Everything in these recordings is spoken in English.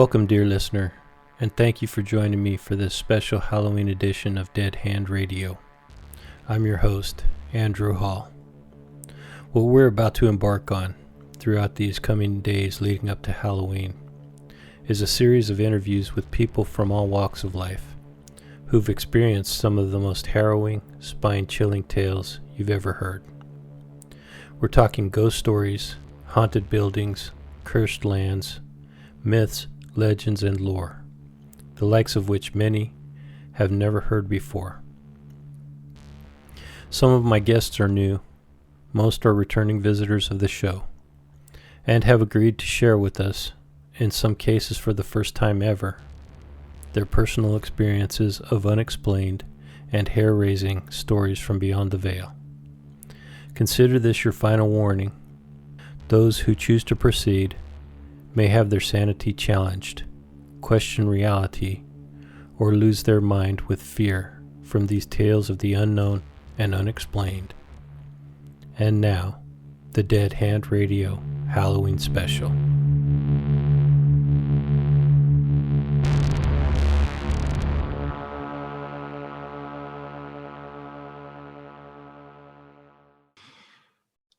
Welcome, dear listener, and thank you for joining me for this special Halloween edition of Dead Hand Radio. I'm your host, Andrew Hall. What we're about to embark on throughout these coming days leading up to Halloween is a series of interviews with people from all walks of life who've experienced some of the most harrowing, spine-chilling tales you've ever heard. We're talking ghost stories, haunted buildings, cursed lands, myths, legends, and lore, the likes of which many have never heard before. Some of my guests are new, most are returning visitors of the show, and have agreed to share with us, in some cases for the first time ever, their personal experiences of unexplained and hair-raising stories from beyond the veil. Consider this your final warning. Those who choose to proceed may have their sanity challenged, question reality, or lose their mind with fear from these tales of the unknown and unexplained. And now, the Dead Hand Radio Halloween Special.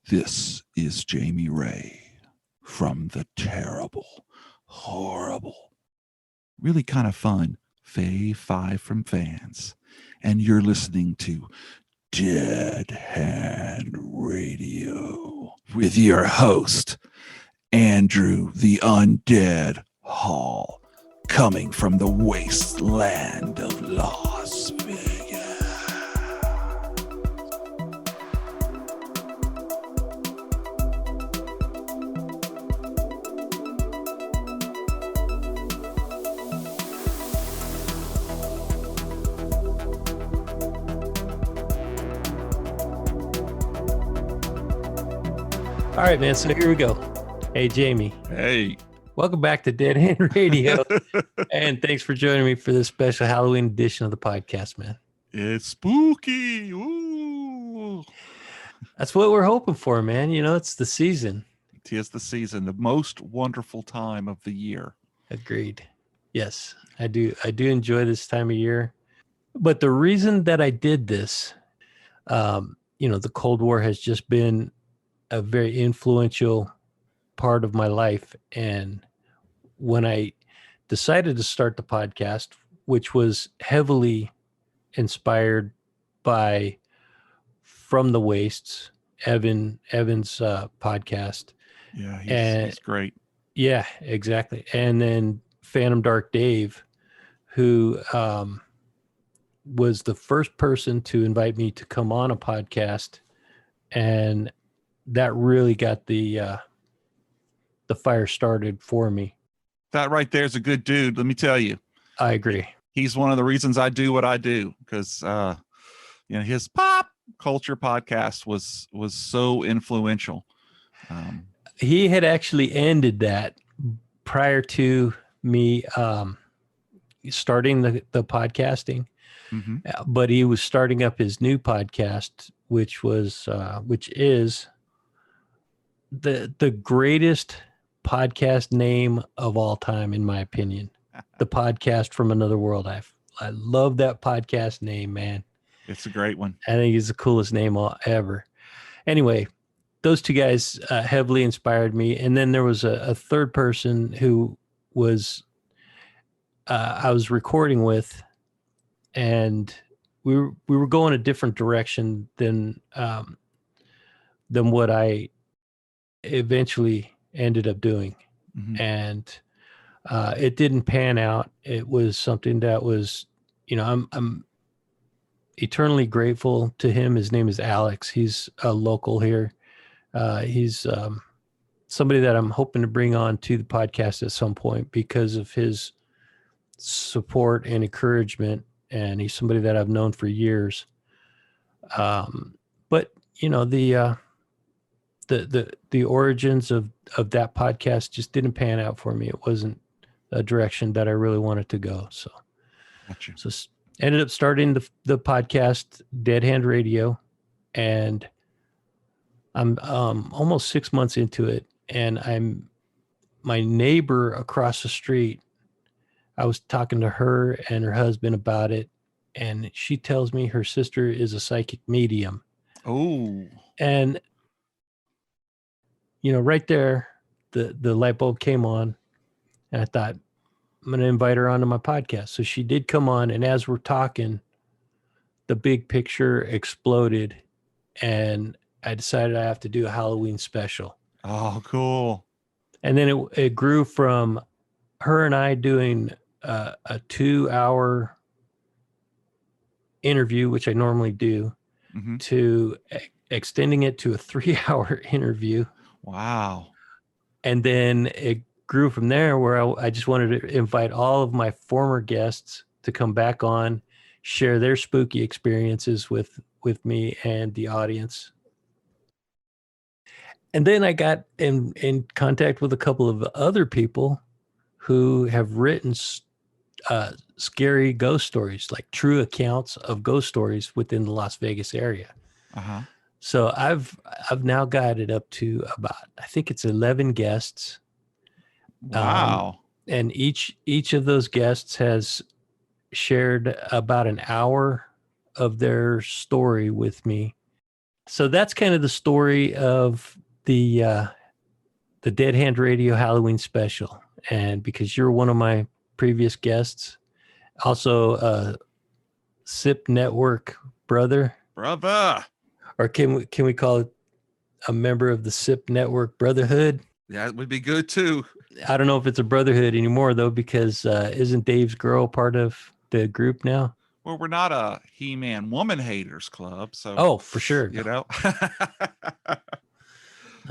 This is Jamie Ray from the terrible, horrible, really kind of fun Fave from Fans. And you're listening to Dead Hand Radio with your host, Andrew the Undead Hall, coming from the wasteland of Las Vegas. All right, man, so here we go. Hey, Jamie. Hey. Welcome back to Dead Hand Radio, and thanks for joining me for this special Halloween edition of the podcast, man. It's spooky. Ooh. That's what we're hoping for, man. You know, it's the season. It is the season, the most wonderful time of the year. Agreed. Yes, I do enjoy this time of year. But the reason that I did this, the Cold War has just been a very influential part of my life. And when I decided to start the podcast, which was heavily inspired by From the Wastes, Evan's podcast. Yeah, he's great. Yeah, exactly. And then Phantom Dark Dave, who was the first person to invite me to come on a podcast, and that really got the fire started for me. That right there is a good dude. Let me tell you. I agree. He's one of the reasons I do what I do, because his pop culture podcast was so influential. He had actually ended that prior to me starting the podcasting, but he was starting up his new podcast, which is the greatest podcast name of all time, in my opinion. The Podcast from Another World. I love that podcast name, man. It's a great one. I think it's the coolest name ever. Anyway, those two guys heavily inspired me. And then there was a third person who was I was recording with, and we were going a different direction than what I eventually ended up doing. And it didn't pan out. It was something that was, I'm eternally grateful to him. His name is Alex. He's a local here. He's somebody that I'm hoping to bring on to the podcast at some point because of his support and encouragement. And he's somebody that I've known for years. But the origins of that podcast just didn't pan out for me. It wasn't a direction that I really wanted to go. So, gotcha. So ended up starting the podcast Dead Hand Radio, and I'm almost 6 months into it, and my neighbor across the street I was talking to her and her husband about it, and she tells me her sister is a psychic medium. Oh, And, right there, the light bulb came on, and I thought, I'm going to invite her onto my podcast. So she did come on, and as we're talking, the big picture exploded, and I decided I have to do a Halloween special. oh, cool. And then it grew from her and I doing a 2-hour interview, which I normally do, Mm-hmm. to extending it to a 3-hour interview. Wow. And then it grew from there where I just wanted to invite all of my former guests to come back on, share their spooky experiences with me and the audience. And then I got in contact with a couple of other people who have written scary ghost stories, like true accounts of ghost stories within the Las Vegas area. Uh-huh. So I've now got it up to about, I think it's 11 guests. Wow. And each of those guests has shared about an hour of their story with me. So that's kind of the story of the Dead Hand Radio Halloween special. And because you're one of my previous guests, also SIP Network brother, or can we call it a member of the SIP Network Brotherhood? Yeah, it would be good too. I don't know if it's a brotherhood anymore though, because isn't Dave's girl part of the group now? Well, we're not a He-Man woman haters club, so Oh, for sure, you no, know,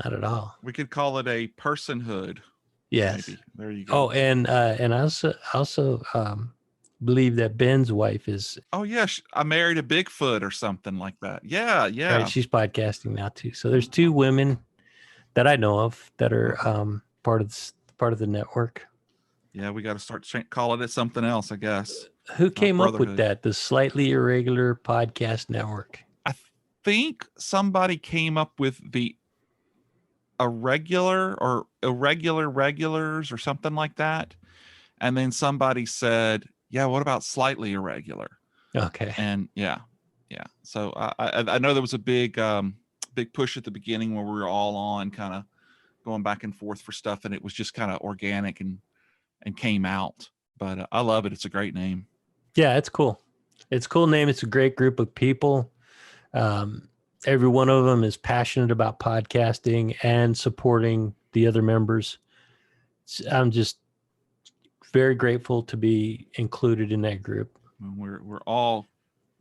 not at all. we could call it a personhood. Yes. Maybe. There you go. Oh, and I also believe that Ben's wife is Oh yeah, I married a Bigfoot or something like that. Yeah, yeah. right. She's podcasting now too. So there's 2 women that I know of that are part of the network. Yeah, we got to start calling it something else, I guess. Who came up with Brotherhood. that? The Slightly Irregular Podcast Network. I think somebody came up with the irregular or irregular regulars or something like that. And then somebody said, yeah, what about slightly irregular? Okay. And yeah. So I know there was a big push at the beginning where we were all on kind of going back and forth for stuff, and it was just kind of organic and came out. But I love it. It's a great name. Yeah, it's cool. It's a cool name. It's a great group of people. Every one of them is passionate about podcasting and supporting the other members. I'm just very grateful to be included in that group. We're all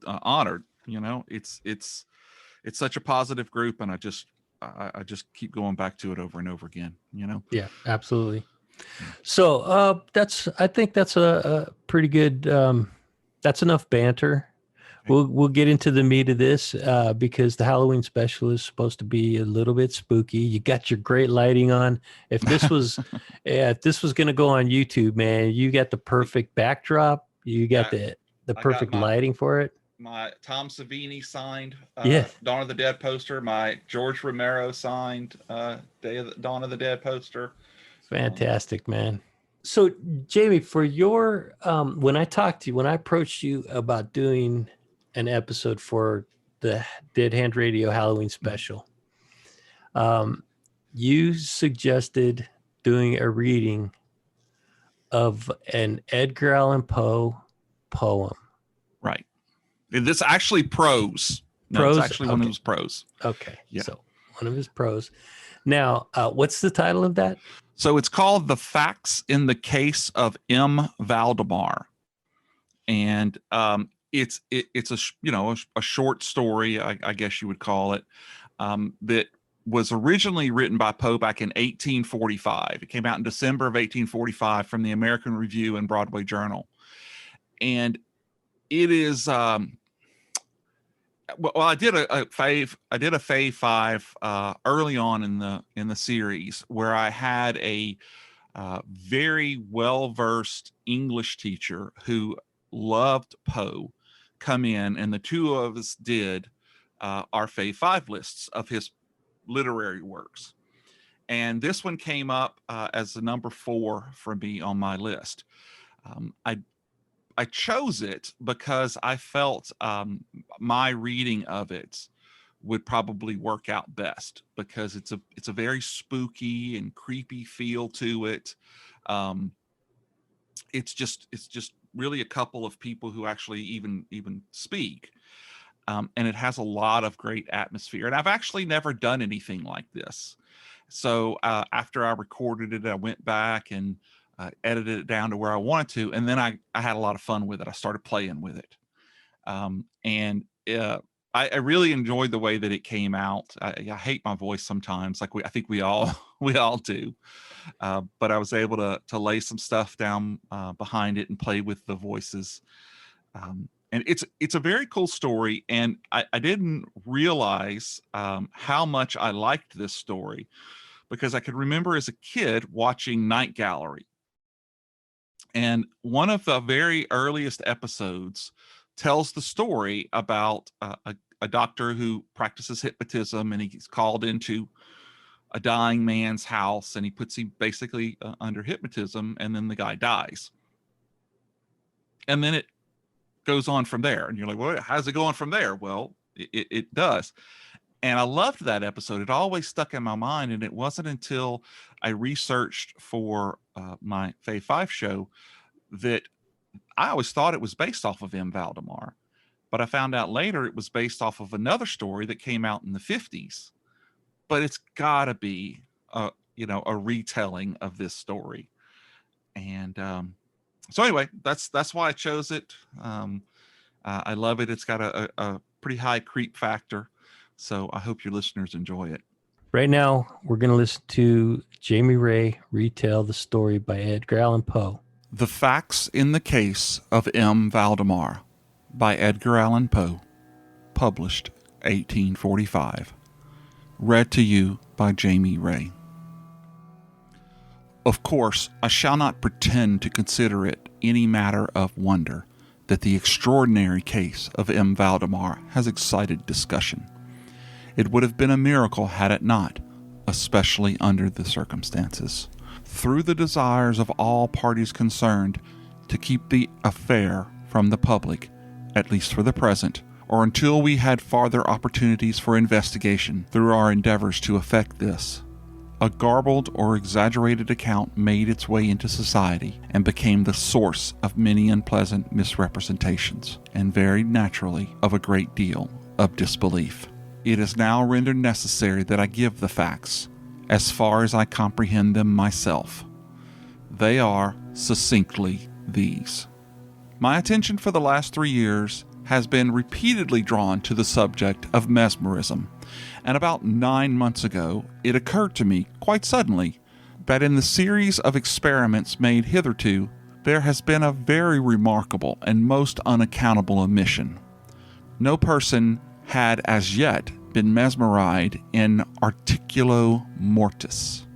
honored. It's such a positive group, and I just keep going back to it over and over again. Yeah, absolutely. So I think that's a pretty good. That's enough banter. We'll get into the meat of this because the Halloween special is supposed to be a little bit spooky. You got your great lighting on. If this was going to go on YouTube, man, you got the perfect backdrop. You got the perfect lighting for it. My Tom Savini signed Yes. Dawn of the Dead poster. My George Romero signed Dawn of the Dead poster. Fantastic, man. So Jamie, for your when I approached you about doing an episode for the Dead Hand Radio Halloween special, you suggested doing a reading of an Edgar Allen Poe poem. Right. This actually prose. No, Prose? It's actually one of his prose. Okay. Yeah. So one of his prose. Now, what's the title of that? So it's called The Facts in the Case of M. Valdemar. And it's a short story, I guess you would call it, that was originally written by Poe back in 1845. It came out in December of 1845 from the American Review and Broadway Journal. And it is well, I did a Fave 5 early on in the series where I had a very well-versed English teacher who loved Poe come in, and the 2 of us did our Fave 5 lists of his literary works. And this one came up as the number 4 for me on my list. I chose it because I felt my reading of it would probably work out best, because it's a very spooky and creepy feel to it. Um, it's just really a couple of people who actually even speak, and it has a lot of great atmosphere. And I've actually never done anything like this. So after I recorded it, I went back and edited it down to where I wanted to, and then I had a lot of fun with it. I started playing with it, and I really enjoyed the way that it came out. I hate my voice sometimes, like I think we all we all do, but I was able to lay some stuff down behind it and play with the voices. And it's a very cool story, and I didn't realize how much I liked this story, because I could remember as a kid watching Night Gallery. And one of the very earliest episodes tells the story about a doctor who practices hypnotism, and he's called into a dying man's house, and he puts him basically under hypnotism, and then the guy dies. And then it goes on from there. And you're like, well, how's it going from there? Well, it does. And I loved that episode. It always stuck in my mind. And it wasn't until I researched for my Fave 5 show that I always thought it was based off of M. Valdemar. But I found out later it was based off of another story that came out in the 50s. But it's got to be a retelling of this story. And so anyway, that's why I chose it. I love it. It's got a pretty high creep factor. So I hope your listeners enjoy it. Right now, we're going to listen to Jamie Ray retell the story by Edgar Allan Poe. The Facts in the Case of M. Valdemar by Edgar Allan Poe, published 1845. Read to you by Jamie Ray. Of course, I shall not pretend to consider it any matter of wonder that the extraordinary case of M. Valdemar has excited discussion. It would have been a miracle had it not, especially under the circumstances. Through the desires of all parties concerned to keep the affair from the public, at least for the present, or until we had farther opportunities for investigation through our endeavors to effect this, a garbled or exaggerated account made its way into society and became the source of many unpleasant misrepresentations, and very naturally of a great deal of disbelief. It is now rendered necessary that I give the facts, as far as I comprehend them myself. They are, succinctly, these. My attention for the last 3 years has been repeatedly drawn to the subject of mesmerism, and about 9 months ago it occurred to me, quite suddenly, that in the series of experiments made hitherto, there has been a very remarkable and most unaccountable omission. No person had as yet been mesmerized in articulo mortis.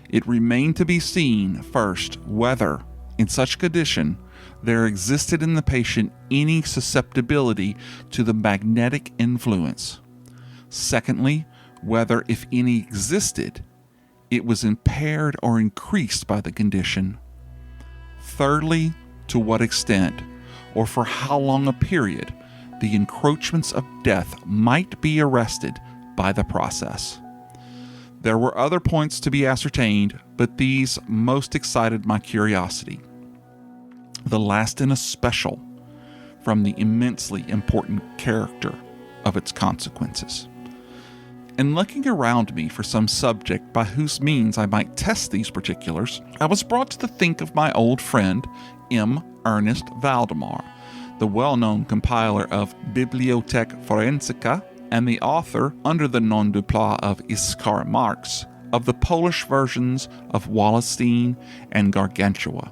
It remained to be seen, first, whether, in such condition, there existed in the patient any susceptibility to the magnetic influence. Secondly, whether, if any existed, it was impaired or increased by the condition. Thirdly, to what extent, or for how long a period, the encroachments of death might be arrested by the process. There were other points to be ascertained, but these most excited my curiosity. The last in especial, from the immensely important character of its consequences. In looking around me for some subject by whose means I might test these particulars, I was brought to think of my old friend, M. Ernest Valdemar, the well-known compiler of Bibliothèque Forensica and the author, under the nom de plume of Iskar Marx, of the Polish versions of Wallenstein and Gargantua.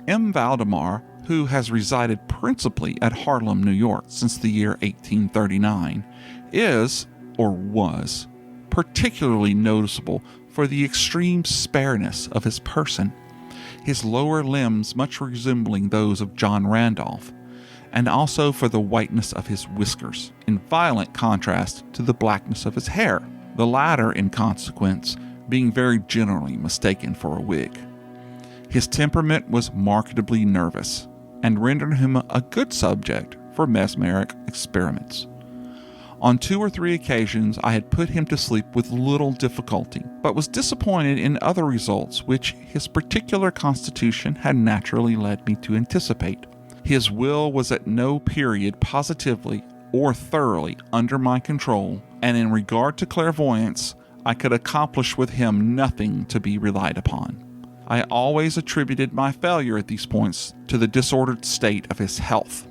M. Valdemar, who has resided principally at Harlem, New York since the year 1839, is, or was, particularly noticeable for the extreme spareness of his person, his lower limbs much resembling those of John Randolph, and also for the whiteness of his whiskers, in violent contrast to the blackness of his hair, the latter, in consequence, being very generally mistaken for a wig. His temperament was markedly nervous and rendered him a good subject for mesmeric experiments. On 2 or 3 occasions, I had put him to sleep with little difficulty, but was disappointed in other results which his particular constitution had naturally led me to anticipate. His will was at no period positively or thoroughly under my control, and in regard to clairvoyance, I could accomplish with him nothing to be relied upon. I always attributed my failure at these points to the disordered state of his health.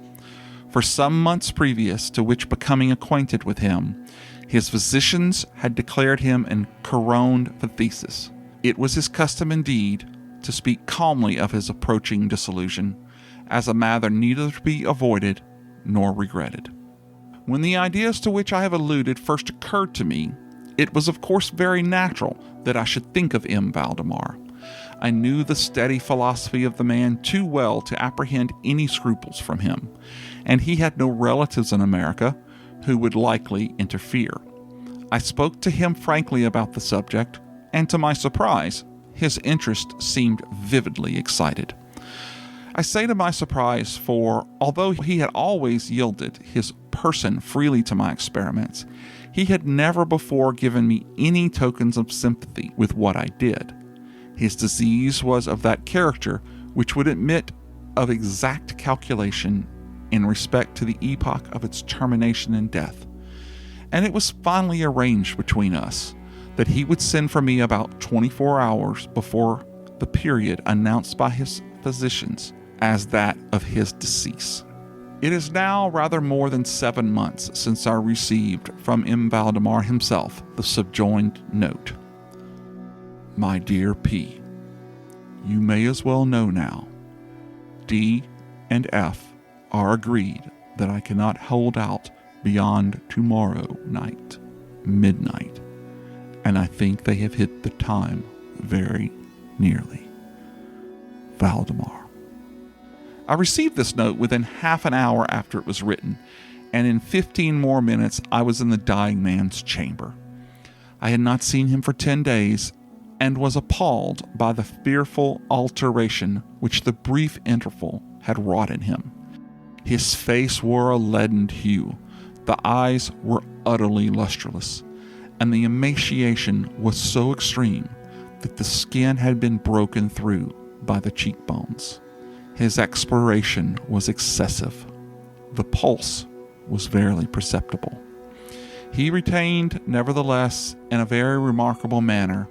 For some months previous to which becoming acquainted with him, his physicians had declared him in coroned phthisis. It was his custom indeed to speak calmly of his approaching dissolution, as a matter neither to be avoided nor regretted. When the ideas to which I have alluded first occurred to me, it was of course very natural that I should think of M. Valdemar. I knew the steady philosophy of the man too well to apprehend any scruples from him, and he had no relatives in America who would likely interfere. I spoke to him frankly about the subject, and to my surprise, his interest seemed vividly excited. I say to my surprise, for although he had always yielded his person freely to my experiments, he had never before given me any tokens of sympathy with what I did. His disease was of that character which would admit of exact calculation in respect to the epoch of its termination in death, and it was finally arranged between us that he would send for me about 24 hours before the period announced by his physicians as that of his decease. It is now rather more than 7 months since I received from M. Valdemar himself the subjoined note. My dear P, you may as well know now, D and F are agreed that I cannot hold out beyond tomorrow night, midnight, and I think they have hit the time very nearly. Valdemar. I received this note within half an hour after it was written, and in 15 more minutes I was in the dying man's chamber. I had not seen him for 10 days, and was appalled by the fearful alteration which the brief interval had wrought in him. His face wore a leadened hue, the eyes were utterly lustreless, and the emaciation was so extreme that the skin had been broken through by the cheekbones. His expiration was excessive. The pulse was barely perceptible. He retained, nevertheless, in a very remarkable manner,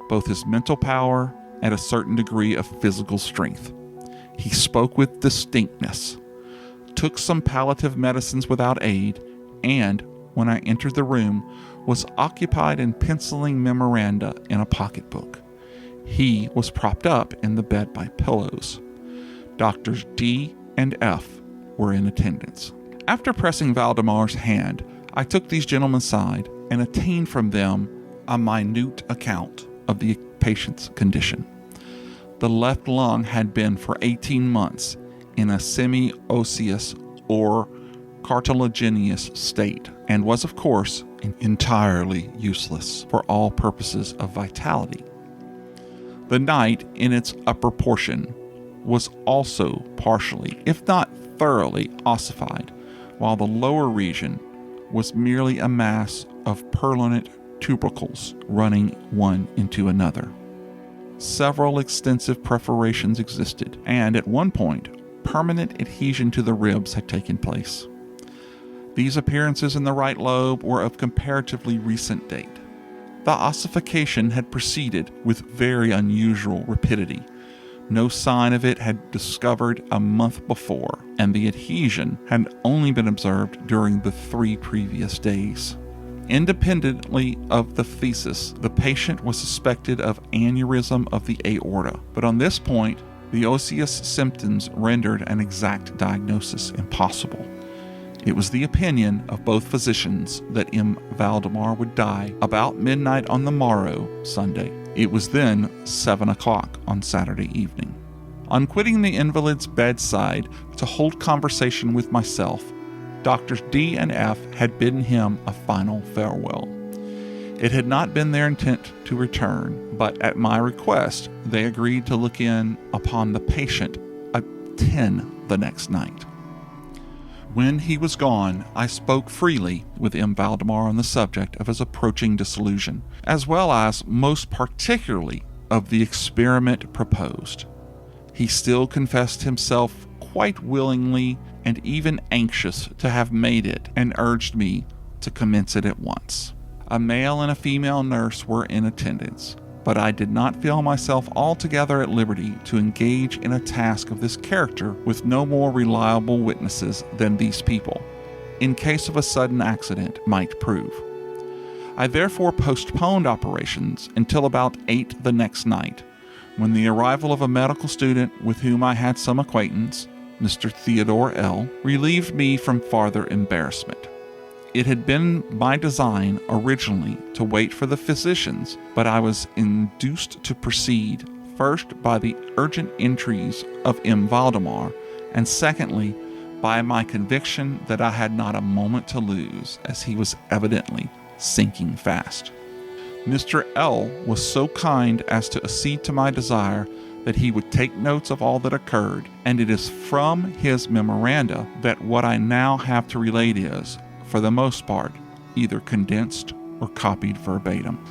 both his mental power and a certain degree of physical strength. He spoke with distinctness, took some palliative medicines without aid, and, when I entered the room, was occupied in penciling memoranda in a pocketbook. He was propped up in the bed by pillows. Doctors D and F were in attendance. After pressing Valdemar's hand, I took these gentlemen aside and obtained from them a minute account of the patient's condition. The left lung had been for 18 months in a semi-osseous or cartilaginous state, and was of course entirely useless for all purposes of vitality. The night in its upper portion was also partially, if not thoroughly, ossified, while the lower region was merely a mass of permanent tubercles running one into another. Several extensive perforations existed, and at one point, permanent adhesion to the ribs had taken place. These appearances in the right lobe were of comparatively recent date. The ossification had proceeded with very unusual rapidity. No sign of it had discovered a month before, and the adhesion had only been observed during the 3 previous days. Independently of the phthisis, the patient was suspected of aneurysm of the aorta, but on this point, the osseous symptoms rendered an exact diagnosis impossible. It was the opinion of both physicians that M. Valdemar would die about midnight on the morrow, Sunday. It was then 7 o'clock on Saturday evening. On quitting the invalid's bedside to hold conversation with myself, Doctors D and F had bidden him a final farewell. It had not been their intent to return, but at my request, they agreed to look in upon the patient at 10 the next night. When he was gone, I spoke freely with M. Valdemar on the subject of his approaching dissolution, as well as, most particularly, of the experiment proposed. He still confessed himself quite willingly and even anxious to have made it, and urged me to commence it at once. A male and a female nurse were in attendance, but I did not feel myself altogether at liberty to engage in a task of this character with no more reliable witnesses than these people, in case of a sudden accident, might prove. I therefore postponed operations until about 8 the next night, when the arrival of a medical student with whom I had some acquaintance, Mr. Theodore L., relieved me from farther embarrassment. It had been my design originally to wait for the physicians, but I was induced to proceed, first by the urgent entreaties of M. Valdemar, and secondly by my conviction that I had not a moment to lose, as he was evidently sinking fast. Mr. L. was so kind as to accede to my desire that he would take notes of all that occurred, and it is from his memoranda that what I now have to relate is, for the most part, either condensed or copied verbatim.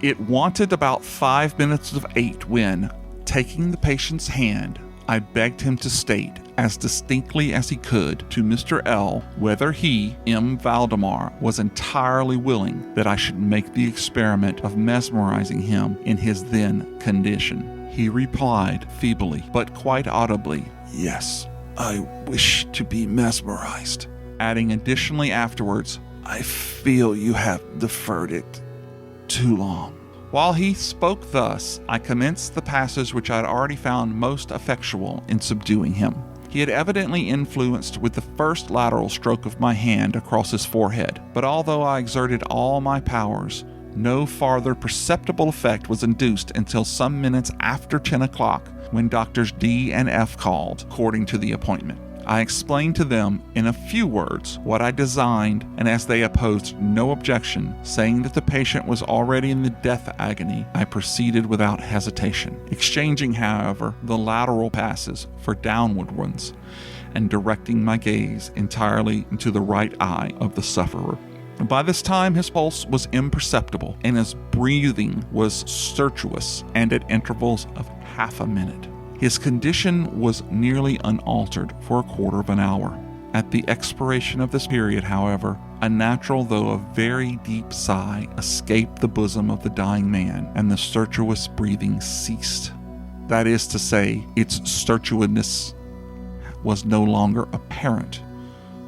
It wanted about 5 minutes of 8 when, taking the patient's hand, I begged him to state, as distinctly as he could, to Mr. L. whether he, M. Valdemar, was entirely willing that I should make the experiment of mesmerizing him in his then condition. He replied feebly, but quite audibly, "Yes, I wish to be mesmerized," adding additionally afterwards, "I feel you have deferred it too long." While he spoke thus, I commenced the passage which I had already found most effectual in subduing him. He had evidently influenced with the first lateral stroke of my hand across his forehead, but although I exerted all my powers, no farther perceptible effect was induced until some minutes after 10 o'clock, when Doctors D and F called, according to the appointment. I explained to them in a few words what I designed, and as they opposed no objection, saying that the patient was already in the death agony, I proceeded without hesitation, exchanging, however, the lateral passes for downward ones, and directing my gaze entirely into the right eye of the sufferer. By this time his pulse was imperceptible, and his breathing was stertorous and at intervals of half a minute. His condition was nearly unaltered for a quarter of an hour. At the expiration of this period, however, a natural though a very deep sigh escaped the bosom of the dying man, and the stertorous breathing ceased. That is to say, its stertorousness was no longer apparent.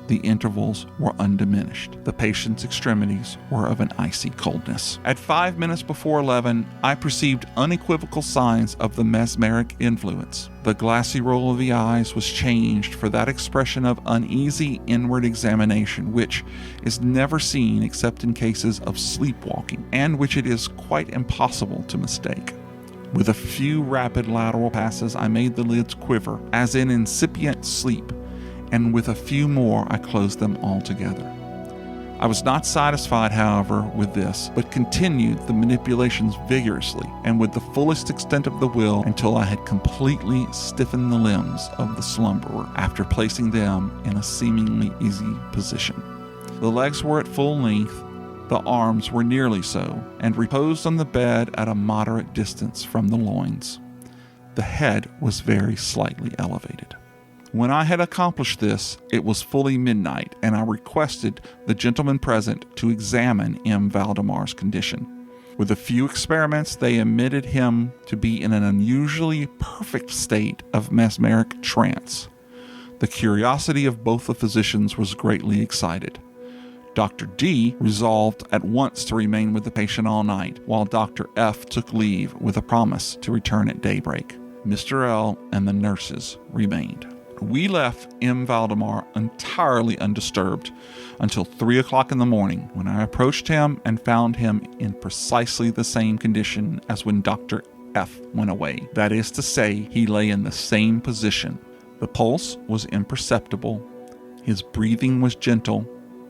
The intervals were undiminished. The patient's extremities were of an icy coldness. At 5 minutes before 11, I perceived unequivocal signs of the mesmeric influence. The glassy roll of the eyes was changed for that expression of uneasy inward examination which is never seen except in cases of sleepwalking, and which it is quite impossible to mistake. With a few rapid lateral passes, I made the lids quiver, as in incipient sleep, and with a few more I closed them altogether. I was not satisfied, however, with this, but continued the manipulations vigorously and with the fullest extent of the will until I had completely stiffened the limbs of the slumberer, after placing them in a seemingly easy position. The legs were at full length, the arms were nearly so, and reposed on the bed at a moderate distance from the loins. The head was very slightly elevated. When I had accomplished this, it was fully midnight, and I requested the gentlemen present to examine M. Valdemar's condition. With a few experiments, they admitted him to be in an unusually perfect state of mesmeric trance. The curiosity of both the physicians was greatly excited. Dr. D resolved at once to remain with the patient all night, while Dr. F took leave with a promise to return at daybreak. Mr. L and the nurses remained. We left M. Valdemar entirely undisturbed until 3 o'clock in the morning, when I approached him and found him in precisely the same condition as when Dr. F went away. That is to say, he lay in the same position. The pulse was imperceptible, his breathing was gentle,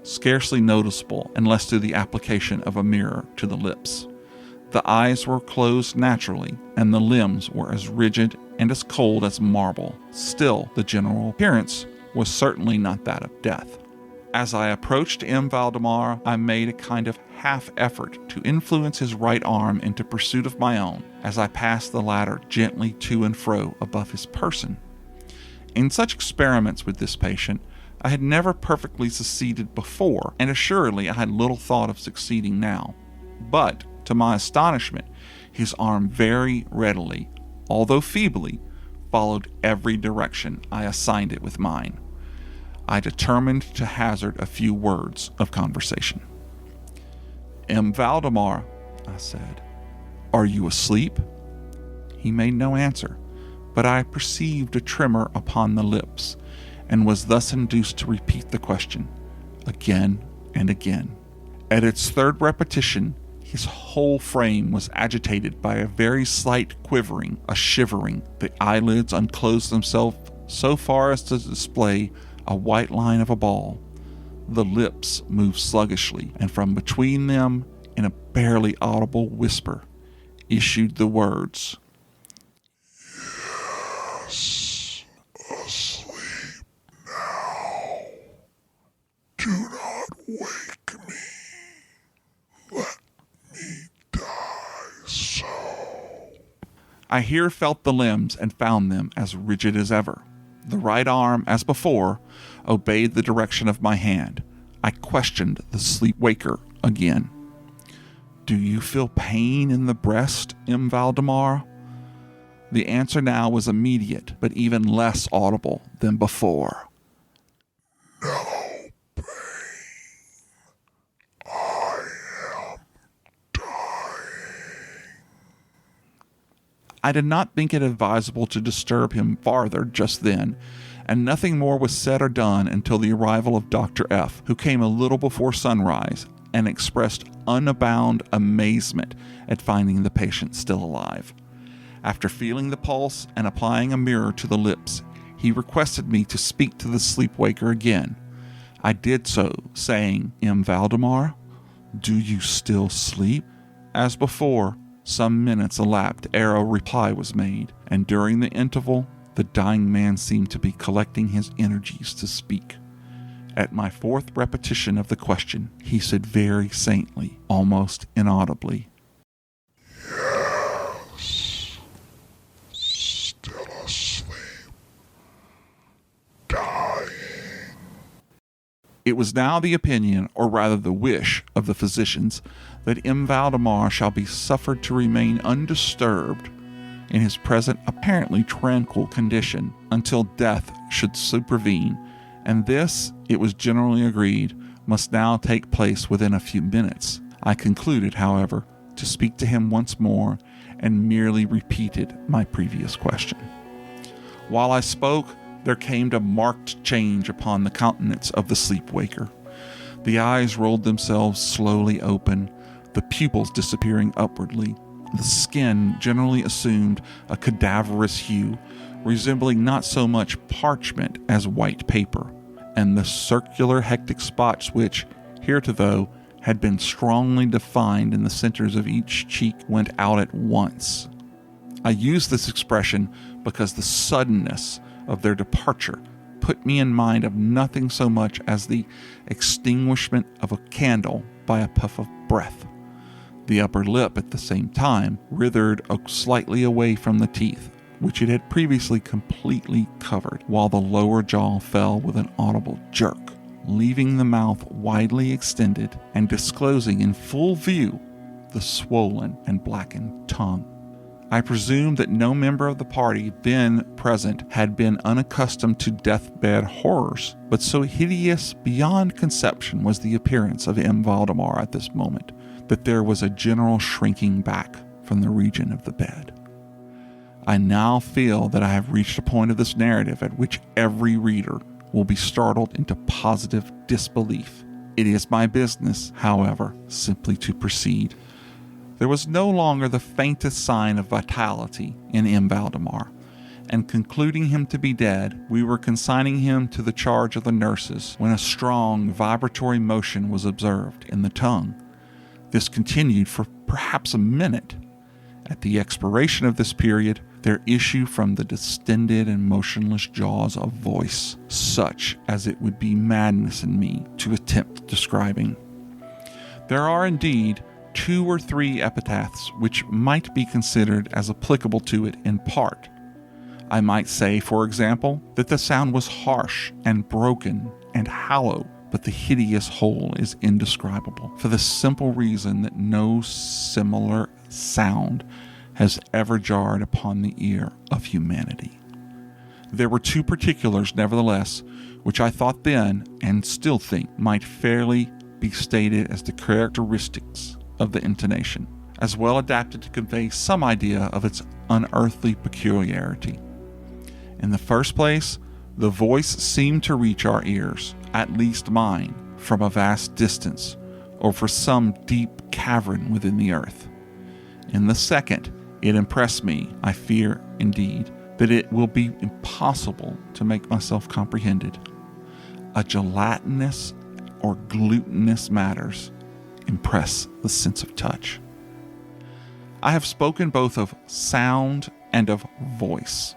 scarcely noticeable unless through the application of a mirror to the lips. The eyes were closed naturally, and the limbs were as rigid and as cold as marble. Still, the general appearance was certainly not that of death. As I approached M. Valdemar, I made a kind of half effort to influence his right arm into pursuit of my own, as I passed the latter gently to and fro above his person. In such experiments with this patient, I had never perfectly succeeded before, and assuredly I had little thought of succeeding now. But, to my astonishment, his arm very readily, although feebly, followed every direction I assigned it with mine. I determined to hazard a few words of conversation. "M. Valdemar," I said, "are you asleep?" He made no answer, but I perceived a tremor upon the lips, and was thus induced to repeat the question, again and again. At its third repetition, his whole frame was agitated by a very slight quivering, a shivering. The eyelids unclosed themselves so far as to display a white line of a ball. The lips moved sluggishly, and from between them, in a barely audible whisper, issued the words, "Yes, asleep now. Do not wake me. Let me die so." I here felt the limbs and found them as rigid as ever. The right arm, as before, obeyed the direction of my hand. I questioned the sleep-waker again. "Do you feel pain in the breast, M. Valdemar?" The answer now was immediate, but even less audible than before. "No pain. I am dying." I did not think it advisable to disturb him farther just then, and nothing more was said or done until the arrival of Dr. F., who came a little before sunrise and expressed unbounded amazement at finding the patient still alive. After feeling the pulse and applying a mirror to the lips, he requested me to speak to the sleep-waker again. I did so, saying, "M. Valdemar, do you still sleep?" As before, some minutes elapsed ere a reply was made, and during the interval, the dying man seemed to be collecting his energies to speak. At my fourth repetition of the question, he said very faintly, almost inaudibly, "Yes, still asleep, dying." It was now the opinion, or rather the wish, of the physicians that M. Valdemar shall be suffered to remain undisturbed in his present apparently tranquil condition until death should supervene, and this, it was generally agreed, must now take place within a few minutes. I concluded, however, to speak to him once more, and merely repeated my previous question. While I spoke, there came a marked change upon the countenance of the sleep-waker. The eyes rolled themselves slowly open, the pupils disappearing upwardly. The skin generally assumed a cadaverous hue, resembling not so much parchment as white paper, and the circular hectic spots which, hitherto, had been strongly defined in the centers of each cheek went out at once. I use this expression because the suddenness of their departure put me in mind of nothing so much as the extinguishment of a candle by a puff of breath. The upper lip, at the same time, writhed slightly away from the teeth, which it had previously completely covered, while the lower jaw fell with an audible jerk, leaving the mouth widely extended and disclosing in full view the swollen and blackened tongue. I presume that no member of the party then present had been unaccustomed to deathbed horrors, but so hideous beyond conception was the appearance of M. Valdemar at this moment, that there was a general shrinking back from the region of the bed. I now feel that I have reached a point of this narrative at which every reader will be startled into positive disbelief. It is my business, however, simply to proceed. There was no longer the faintest sign of vitality in M. Valdemar, and concluding him to be dead, we were consigning him to the charge of the nurses when a strong vibratory motion was observed in the tongue. This continued for perhaps a minute. At the expiration of this period, there issued from the distended and motionless jaws a voice, such as it would be madness in me to attempt describing. There are indeed 2 or 3 epitaphs which might be considered as applicable to it in part. I might say, for example, that the sound was harsh and broken and hollow, but the hideous whole is indescribable, for the simple reason that no similar sound has ever jarred upon the ear of humanity. There were 2 particulars, nevertheless, which I thought then, and still think, might fairly be stated as the characteristics of the intonation, as well adapted to convey some idea of its unearthly peculiarity. In the first place, the voice seemed to reach our ears, at least mine, from a vast distance, or from some deep cavern within the earth. In the second, it impressed me, I fear indeed, that it will be impossible to make myself comprehended. A gelatinous or glutinous matters impress the sense of touch. I have spoken both of sound and of voice.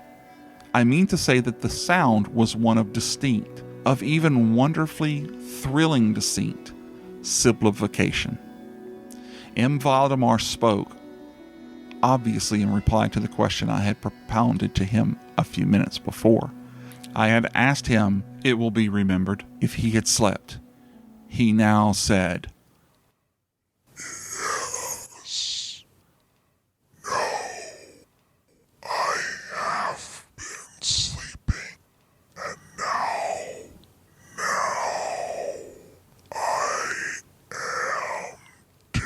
I mean to say that the sound was one of distinct, of even wonderfully thrilling distinct, simplification. M. Valdemar spoke, obviously in reply to the question I had propounded to him a few minutes before. I had asked him, it will be remembered, if he had slept. He now said, "Yes. No. I have been sleeping, and now I am dead."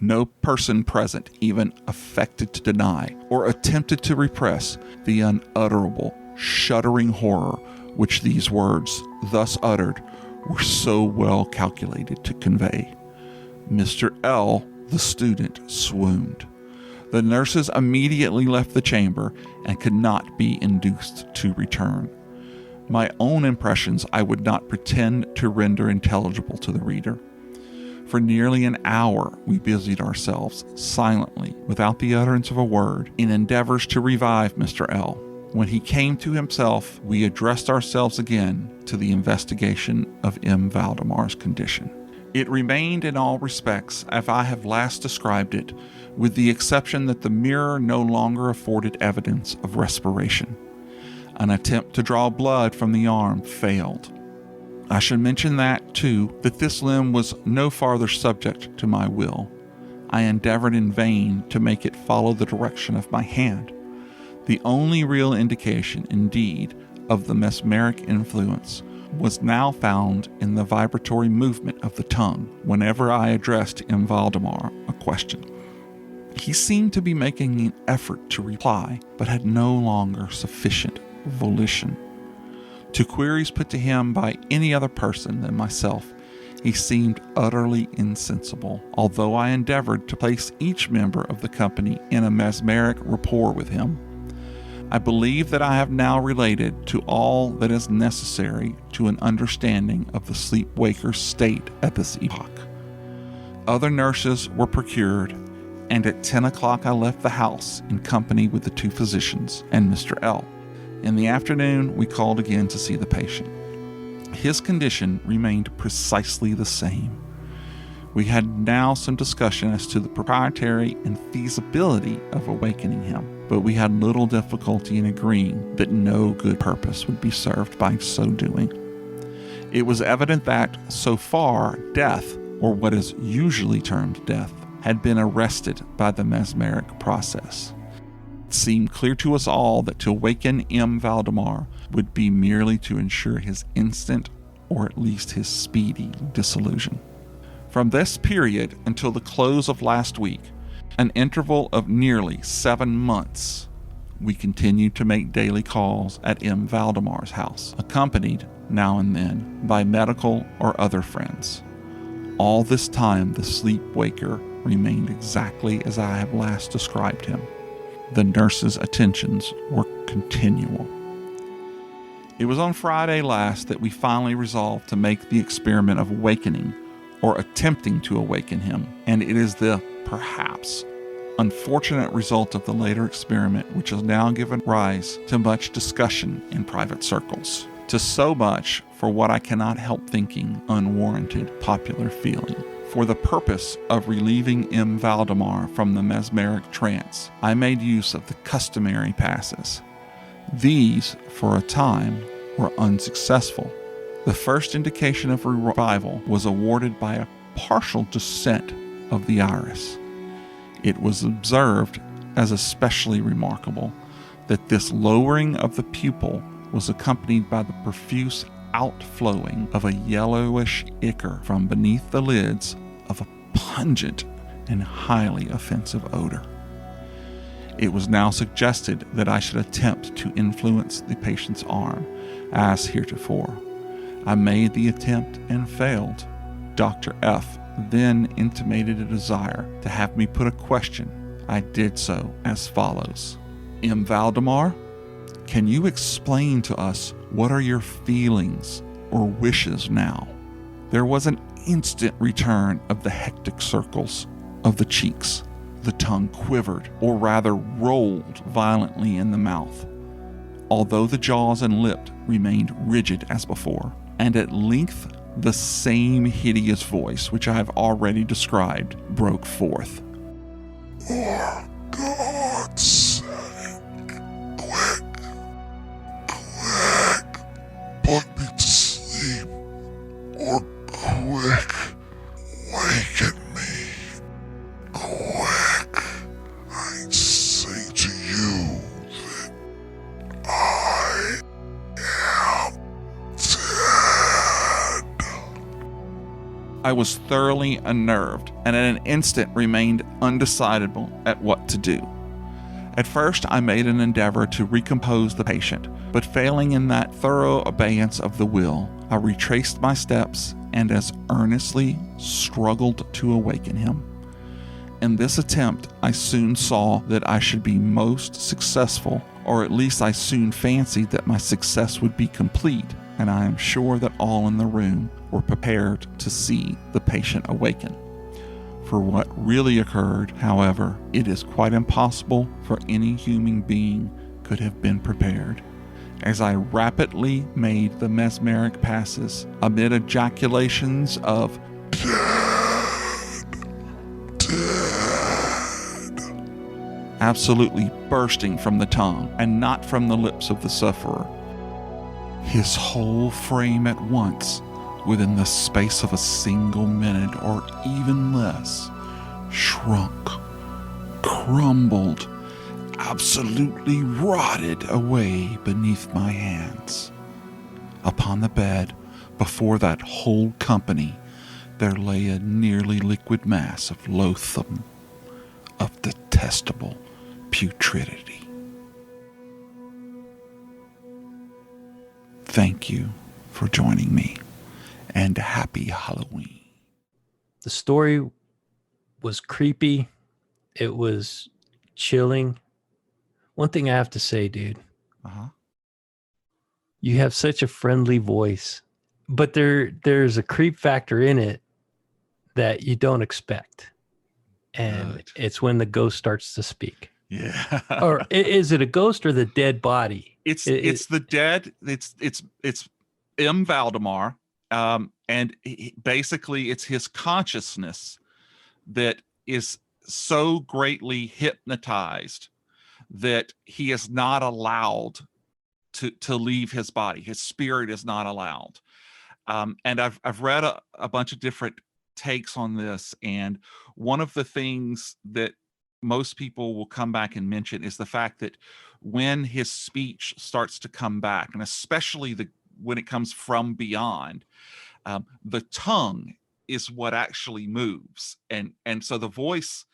No person present even affected to deny or attempted to repress the unutterable, shuddering horror which these words, thus uttered, were so well calculated to convey. Mr. L., the student, swooned. The nurses immediately left the chamber and could not be induced to return. My own impressions I would not pretend to render intelligible to the reader. For nearly an hour we busied ourselves, silently, without the utterance of a word, in endeavors to revive Mr. L. When he came to himself, we addressed ourselves again to the investigation of M. Valdemar's condition. It remained in all respects as I have last described it, with the exception that the mirror no longer afforded evidence of respiration. An attempt to draw blood from the arm failed. I should mention that, too, that this limb was no farther subject to my will. I endeavored in vain to make it follow the direction of my hand. The only real indication, indeed, of the mesmeric influence was now found in the vibratory movement of the tongue whenever I addressed M. Valdemar a question. He seemed to be making an effort to reply, but had no longer sufficient volition. To queries put to him by any other person than myself, he seemed utterly insensible, although I endeavored to place each member of the company in a mesmeric rapport with him. I believe that I have now related to all that is necessary to an understanding of the sleep-waker's state at this epoch. Other nurses were procured, and at 10 o'clock I left the house in company with the 2 physicians and Mr. L. In the afternoon, we called again to see the patient. His condition remained precisely the same. We had now some discussion as to the propriety and feasibility of awakening him, but we had little difficulty in agreeing that no good purpose would be served by so doing. It was evident that, so far, death, or what is usually termed death, had been arrested by the mesmeric process. It seemed clear to us all that to awaken M. Valdemar would be merely to ensure his instant, or at least his speedy, dissolution. From this period until the close of last week, an interval of nearly 7 months, we continued to make daily calls at M. Valdemar's house, accompanied, now and then, by medical or other friends. All this time the sleep-waker remained exactly as I have last described him. The nurse's attentions were continual. It was on Friday last that we finally resolved to make the experiment of awakening, or attempting to awaken him, and it is the, perhaps, unfortunate result of the later experiment which has now given rise to much discussion in private circles, to so much, for what I cannot help thinking, unwarranted popular feeling. For the purpose of relieving M. Valdemar from the mesmeric trance, I made use of the customary passes. These, for a time, were unsuccessful. The first indication of revival was awarded by a partial descent of the iris. It was observed as especially remarkable that this lowering of the pupil was accompanied by the profuse outflowing of a yellowish ichor from beneath the lids of a pungent and highly offensive odor. It was now suggested that I should attempt to influence the patient's arm, as heretofore. I made the attempt and failed. Dr. F. then intimated a desire to have me put a question. I did so as follows. M. Valdemar, can you explain to us what are your feelings or wishes now? There was an instant return of the hectic circles of the cheeks. The tongue quivered, or rather rolled violently in the mouth, although the jaws and lip remained rigid as before. And at length the same hideous voice which I have already described broke forth. For God's sake, quick, put me to sleep, or quick, waken me, quick. I say to you that I am dead. I was thoroughly unnerved, and in an instant remained undecidable at what to do. At first I made an endeavor to recompose the patient, but failing in that thorough abeyance of the will, I retraced my steps and as earnestly struggled to awaken him. In this attempt, I soon saw that I should be most successful, or at least I soon fancied that my success would be complete, and I am sure that all in the room were prepared to see the patient awaken. For what really occurred, however, it is quite impossible for any human being could have been prepared. As I rapidly made the mesmeric passes, amid ejaculations of absolutely bursting from the tongue and not from the lips of the sufferer, his whole frame at once, within the space of a single minute or even less, shrunk, crumbled, absolutely rotted away beneath my hands. Upon the bed, before that whole company, there lay a nearly liquid mass of loathsome, of detestable putridity. Thank you for joining me, and happy Halloween. The story was creepy. It was chilling. One thing I have to say, dude, you have such a friendly voice, but there's a creep factor in it that you don't expect. And Good. it's when the ghost starts to speak. Yeah. Or is it a ghost or the dead body? It's the dead. It's M. Valdemar, and basically it's his consciousness that is so greatly hypnotized that he is not allowed to leave his body. His spirit is not allowed. And I've read a bunch of different takes on this, and one of the things that most people will come back and mention is the fact that when his speech starts to come back, and especially when it comes from beyond, the tongue is what actually moves, and so the voice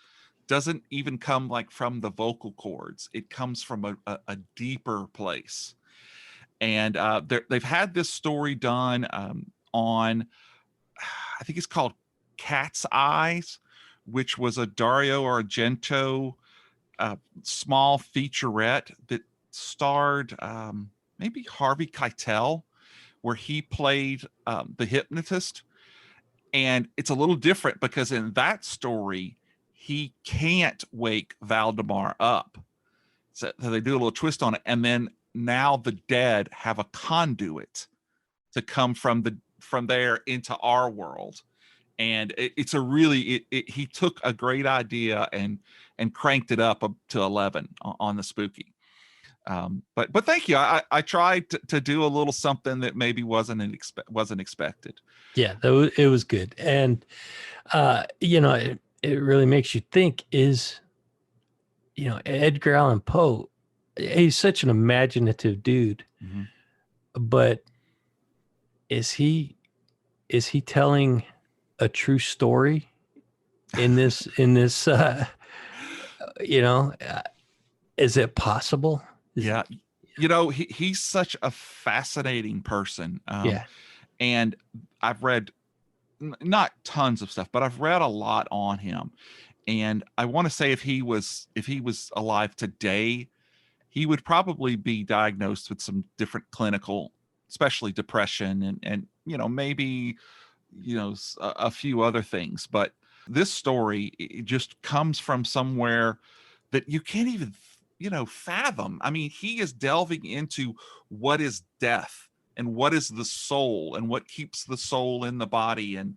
doesn't even come like from the vocal cords. It comes from a deeper place. And they've had this story done on, I think it's called Cat's Eyes, which was a Dario Argento small featurette that starred maybe Harvey Keitel, where he played the hypnotist. And it's a little different because in that story, he can't wake Valdemar up. So they do a little twist on it. And then now the dead have a conduit to come from there into our world. And it's a really, he took a great idea and cranked it up to 11 on the spooky. But thank you. I tried to do a little something that maybe wasn't expected. Yeah, it was good. And, it really makes you think, is, Edgar Allan Poe, he's such an imaginative dude, Mm-hmm. but is he telling a true story in this, is it possible? Yeah. He's such a fascinating person. Yeah. And I've read not tons of stuff, but I've read a lot on him. And I want to say if he was alive today, he would probably be diagnosed with some different clinical, especially depression and maybe, a few other things. But this story, it just comes from somewhere that you can't even, fathom. I mean, he is delving into what is death and what is the soul and what keeps the soul in the body. And,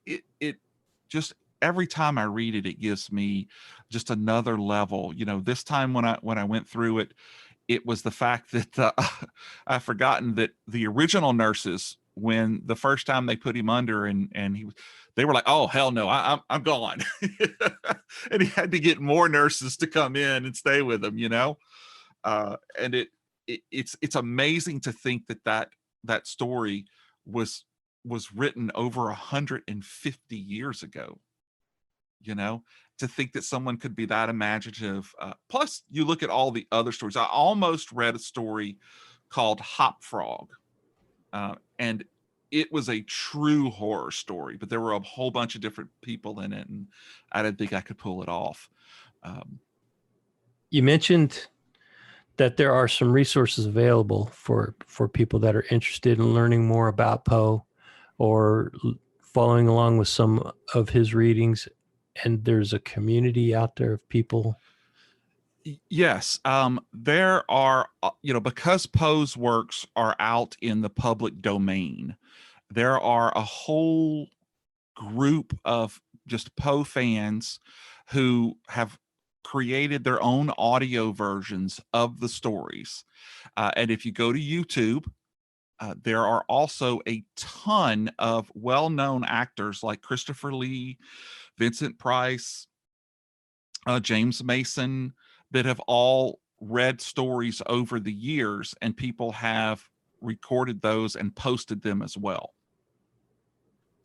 it just, every time I read it, it gives me just another level. This time when I went through it, it was the fact that I've forgotten that the original nurses, when the first time they put him under and they were like, oh, hell no, I'm gone. And he had to get more nurses to come in and stay with him, and it's amazing to think that story was written over 150 years ago, to think that someone could be that imaginative. Plus you look at all the other stories. I almost read a story called Hop Frog, and it was a true horror story, but there were a whole bunch of different people in it, and I didn't think I could pull it off. You mentioned that there are some resources available for people that are interested in learning more about Poe or following along with some of his readings, and there's a community out there of people. Yes, there are, because Poe's works are out in the public domain, there are a whole group of just Poe fans who have created their own audio versions of the stories. And if you go to YouTube, there are also a ton of well-known actors like Christopher Lee, Vincent Price, James Mason, that have all read stories over the years, and people have recorded those and posted them as well.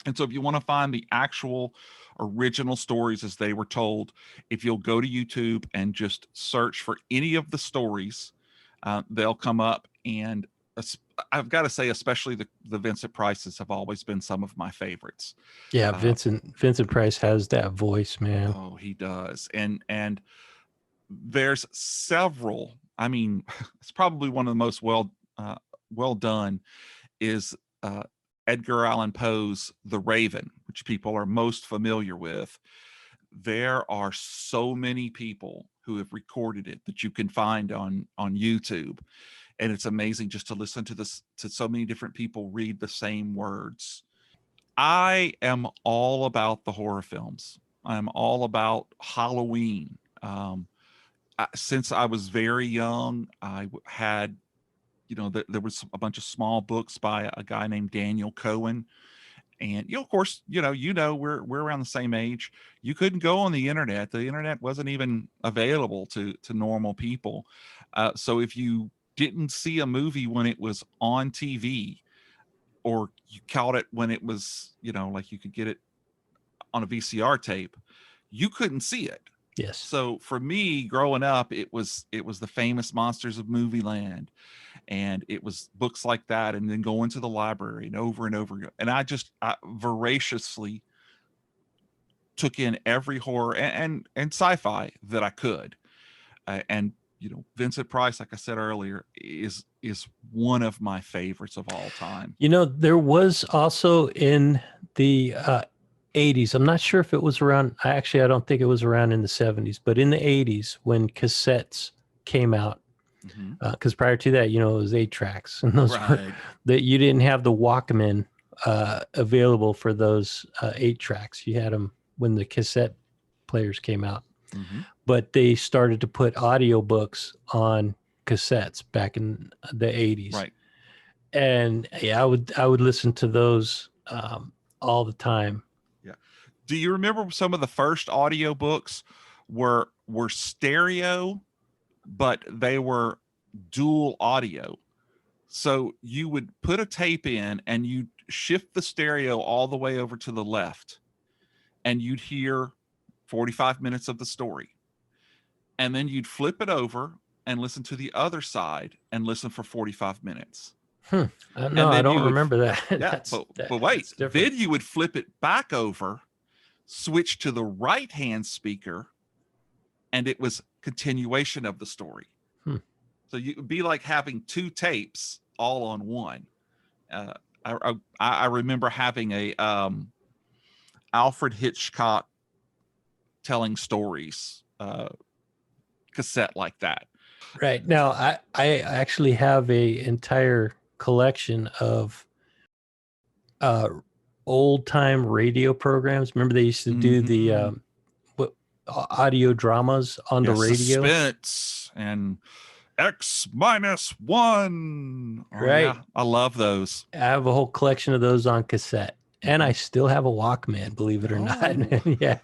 And so if you want to find the actual original stories as they were told, if you'll go to YouTube and just search for any of the stories, they'll come up. And I've got to say, especially the Vincent Prices have always been some of my favorites. Yeah, Vincent Price has that voice, man. Oh, he does. And there's several. I mean, it's probably one of the most well done is Edgar Allan Poe's The Raven, which people are most familiar with. There are so many people who have recorded it that you can find on YouTube. And it's amazing just to listen to so many different people read the same words. I am all about the horror films. I'm all about Halloween. Since I was very young, I had, there was a bunch of small books by a guy named Daniel Cohen. And, of course, we're around the same age. You couldn't go on the internet. The internet wasn't even available to normal people. So if you didn't see a movie when it was on TV, or you caught it when it was, like you could get it on a VCR tape, you couldn't see it. Yes. So for me, growing up, it was the famous Monsters of Movie Land, and it was books like that, and then going to the library and over again. And I voraciously took in every horror and sci-fi that I could. And Vincent Price, like I said earlier, is one of my favorites of all time. There was also in the 80s. I'm not sure if it was around. I don't think it was around in the 70s, but in the 80s when cassettes came out, because prior to that, it was 8 tracks, and those were that you didn't have the Walkman available for those 8 tracks. You had them when the cassette players came out. But they started to put audiobooks on cassettes back in the 80s. Right. And yeah, I would listen to those all the time. Yeah. Do you remember some of the first audiobooks were stereo, but they were dual audio? So you would put a tape in and you'd shift the stereo all the way over to the left, and you'd hear 45 minutes of the story. And then you'd flip it over and listen to the other side and listen for 45 minutes. No, I don't remember that. Yeah, but wait, then you would flip it back over, switch to the right-hand speaker, and it was continuation of the story. So it would be like having 2 tapes all on one. I remember having a Alfred Hitchcock telling stories cassette like that. Right. Now, I actually have a entire collection of old time radio programs. Remember they used to do the audio dramas on the radio? Suspense and X-1. Right. Yeah, I love those. I have a whole collection of those on cassette. And I still have a Walkman, believe it or not. Yeah.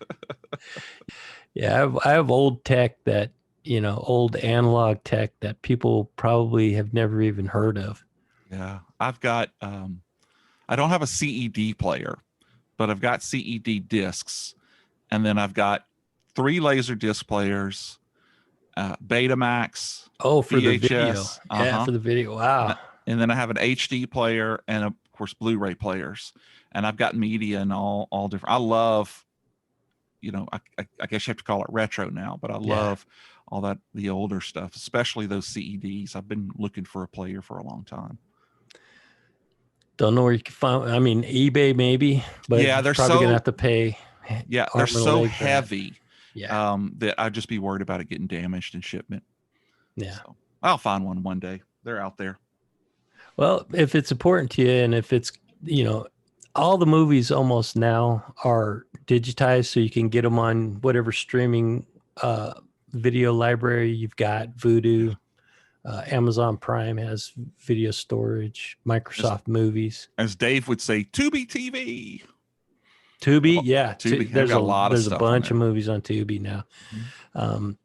Yeah, I have old tech that, old analog tech that people probably have never even heard of. Yeah. I've got, I don't have a CED player, but I've got CED discs. And then I've got 3 laser disc players, Betamax. Oh, for VHS, the video. Yeah, for the video. Wow. And then I have an HD player and, of course, Blu-ray players. And I've got media and all different. I love, I guess you have to call it retro now, but I love all that, the older stuff, especially those CEDs. I've been looking for a player for a long time. Don't know where you can find. I mean, eBay maybe, but yeah, they're probably gonna have to pay. Yeah, they're so heavy. Yeah, that I'd just be worried about it getting damaged in shipment. Yeah, so I'll find one day. They're out there. Well, if it's important to you, and if it's all the movies almost now are digitized, so you can get them on whatever streaming video library you've got. Vudu, Amazon Prime has video storage, Microsoft Movies. As Dave would say, Tubi TV. Tubi, yeah. Tubi. There's a bunch of movies on Tubi now.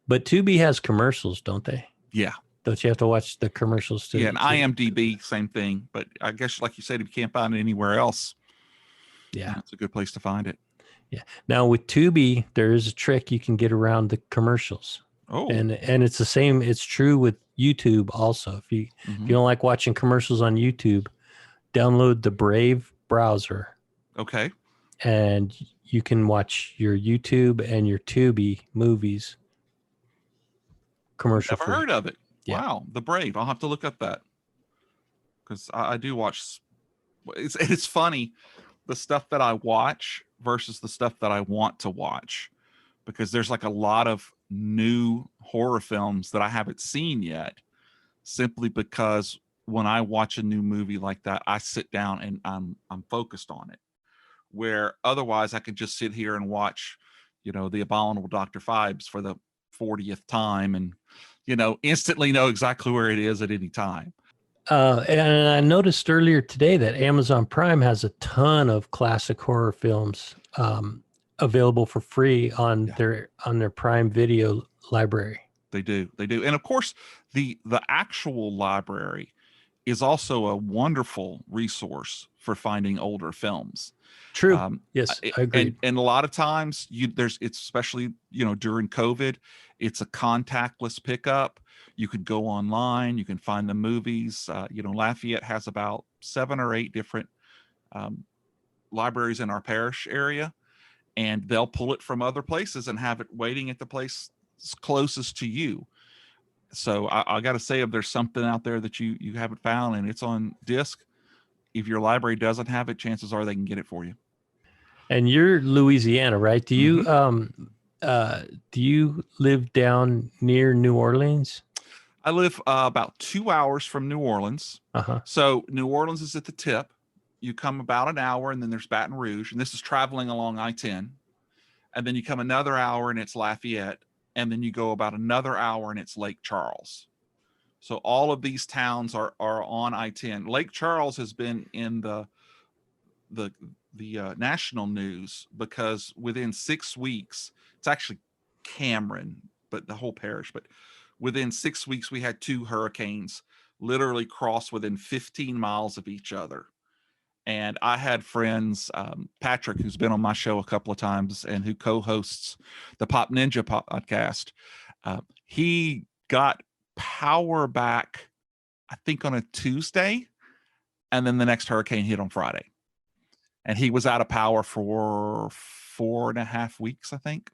But Tubi has commercials, don't they? Yeah. Don't you have to watch the commercials too? Yeah, and IMDb, same thing. But I guess, like you said, if you can't find it anywhere else, it's a good place to find it. Yeah. Now with Tubi, there is a trick you can get around the commercials. Oh. And it's the same. It's true with YouTube also. If you don't like watching commercials on YouTube, download the Brave browser. Okay. And you can watch your YouTube and your Tubi movies commercial free. Never heard of it. Yeah. Wow. The Brave. I'll have to look up that. Because I do watch. It's funny, the stuff that I watch versus the stuff that I want to watch. Because there's like a lot of new horror films that I haven't seen yet. Simply because when I watch a new movie like that, I sit down and I'm focused on it. Where otherwise I could just sit here and watch, The Abominable Dr. Phibes for the 40th time and, instantly know exactly where it is at any time. And I noticed earlier today that Amazon Prime has a ton of classic horror films available for free on their Prime Video library. They do. And of course, the actual library is also a wonderful resource for finding older films. True. Yes, I agree. And a lot of times it's especially, during COVID, it's a contactless pickup. You could go online, you can find the movies. Lafayette has about 7 or 8 different libraries in our parish area. and they'll pull it from other places and have it waiting at the place closest to you. So I got to say, if there's something out there that you haven't found and it's on disc, if your library doesn't have it, chances are they can get it for you. And you're Louisiana, right? Mm-hmm. Do you live down near New Orleans? I live about 2 hours from New Orleans. Uh-huh. So New Orleans is at the tip. You come about an hour, and then there's Baton Rouge, and this is traveling along I-10. And then you come another hour, and it's Lafayette, and then you go about another hour, and it's Lake Charles. So all of these towns are on I-10. Lake Charles has been in the national news because within 6 weeks, it's actually Cameron, but the whole parish, but within 6 weeks, we had 2 hurricanes literally cross within 15 miles of each other. And I had friends, Patrick, who's been on my show a couple of times and who co-hosts the Pop Ninja podcast. He got power back, I think, on a Tuesday, and then the next hurricane hit on Friday. And he was out of power for 4.5 weeks, I think.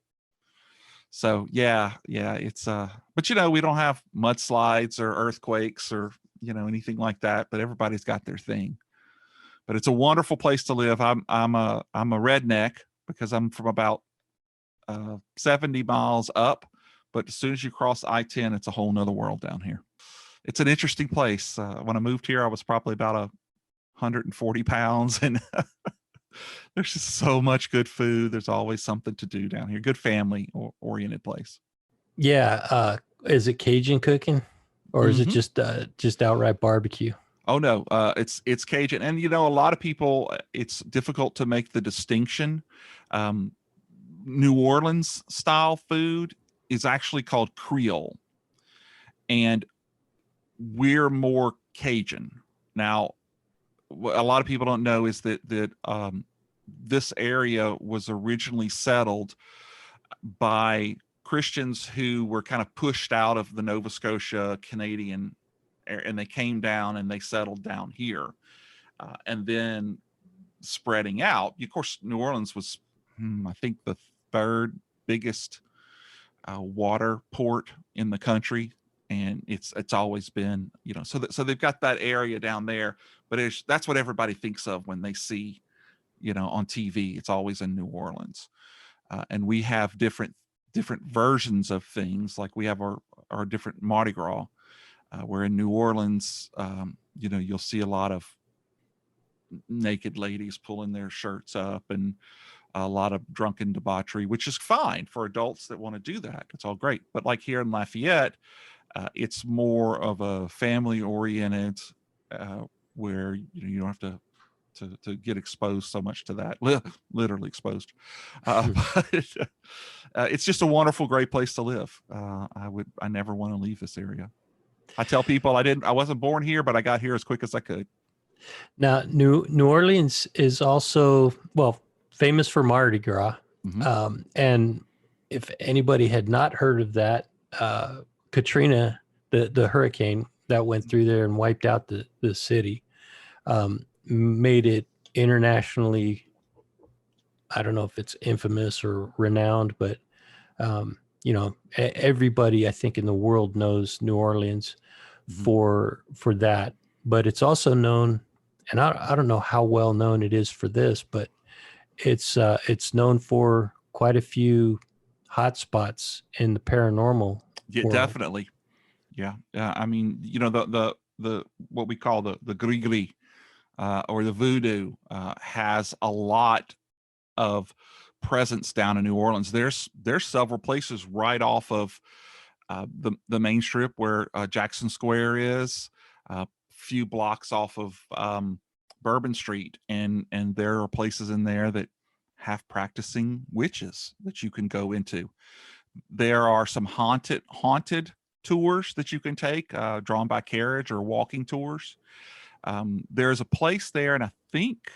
So yeah, it's but we don't have mudslides or earthquakes or anything like that. But everybody's got their thing. But it's a wonderful place to live. I'm a redneck because I'm from about 70 miles up. But as soon as you cross I-10, it's a whole nother world down here. It's an interesting place. When I moved here, I was probably about 140 pounds, and there's just so much good food. There's always something to do down here. Good family oriented place. Yeah. Is it Cajun cooking, or is it just outright barbecue? Oh no, it's Cajun, and a lot of people, it's difficult to make the distinction. New Orleans style food is actually called Creole, and we're more Cajun. Now, what a lot of people don't know is that this area was originally settled by Christians who were kind of pushed out of the Nova Scotia Canadian, and they came down and they settled down here, and then spreading out. Of course, New Orleans was, I think, the 3rd biggest water port in the country, and it's always been, so they've got that area down there, but that's what everybody thinks of when they see, on TV. It's always in New Orleans, and we have different versions of things. Like we have our different Mardi Gras, where in New Orleans, you'll see a lot of naked ladies pulling their shirts up and a lot of drunken debauchery, which is fine for adults that want to do that. It's all great. But like here in Lafayette, it's more of a family oriented, where you don't have to get exposed so much to that, literally exposed. But it's just a wonderful, great place to live. I never want to leave this area. I tell people I wasn't born here, but I got here as quick as I could. Now, New Orleans is also, famous for Mardi Gras. Mm-hmm. And if anybody had not heard of that, Katrina, the hurricane that went through there and wiped out the city, made it internationally, I don't know if it's infamous or renowned, but everybody I think in the world knows New Orleans for that. But it's also known, and I don't know how well known it is for this, but it's known for quite a few hot spots in the paranormal Yeah, world. definitely. Yeah. I mean, the what we call the gris-gris, or the voodoo, has a lot of presence down in New Orleans. There's several places right off of the main strip where Jackson Square is, a few blocks off of Bourbon Street, and there are places in there that have practicing witches that you can go into. There are some haunted tours that you can take, drawn by carriage or walking tours. There's a place there, and I think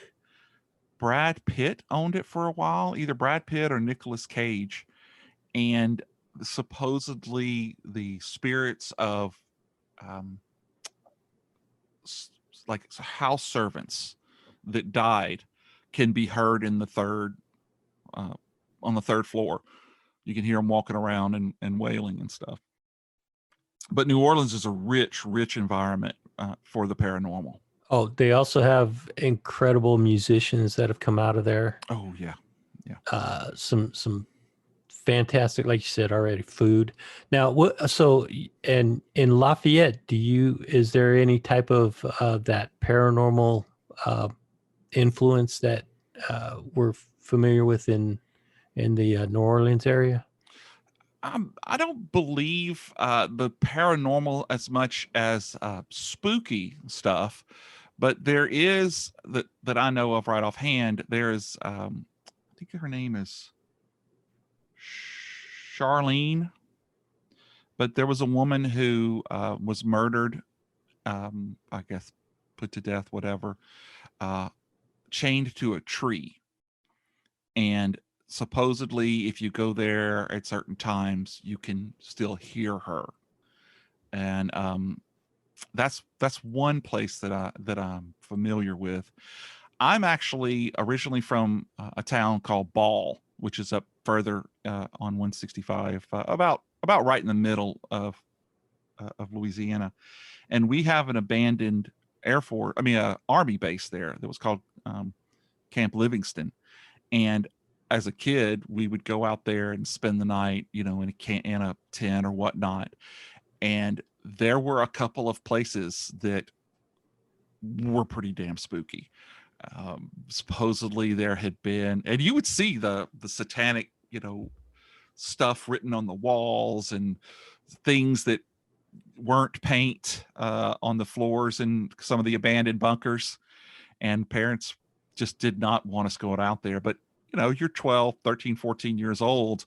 Brad Pitt owned it for a while, either Brad Pitt or Nicolas Cage. And supposedly the spirits of like house servants that died can be heard in the 3rd on the third floor. You can hear them walking around and wailing and stuff. But New Orleans is a rich environment for the paranormal. Oh, they also have incredible musicians that have come out of there. Oh yeah. Some fantastic, like you said already, food. Now, what? So, and in Lafayette, is there any type of that paranormal influence that we're familiar with in the New Orleans area? I don't believe the paranormal as much as spooky stuff, but there is that I know of right offhand. There is, I think her name is Charlene, but there was a woman who was murdered, I guess put to death, whatever, chained to a tree. And supposedly if you go there at certain times, you can still hear her. And that's one place that I'm familiar with. I'm actually originally from a town called Ball, which is up further on 165, about right in the middle of Louisiana. And we have an abandoned Army base there that was called Camp Livingston. And as a kid, we would go out there and spend the night, in a tent or whatnot. And there were a couple of places that were pretty damn spooky. Supposedly there had been, and you would see the satanic, stuff written on the walls and things that weren't paint on the floors in some of the abandoned bunkers. And parents just did not want us going out there. But you're 12, 13, 14 years old.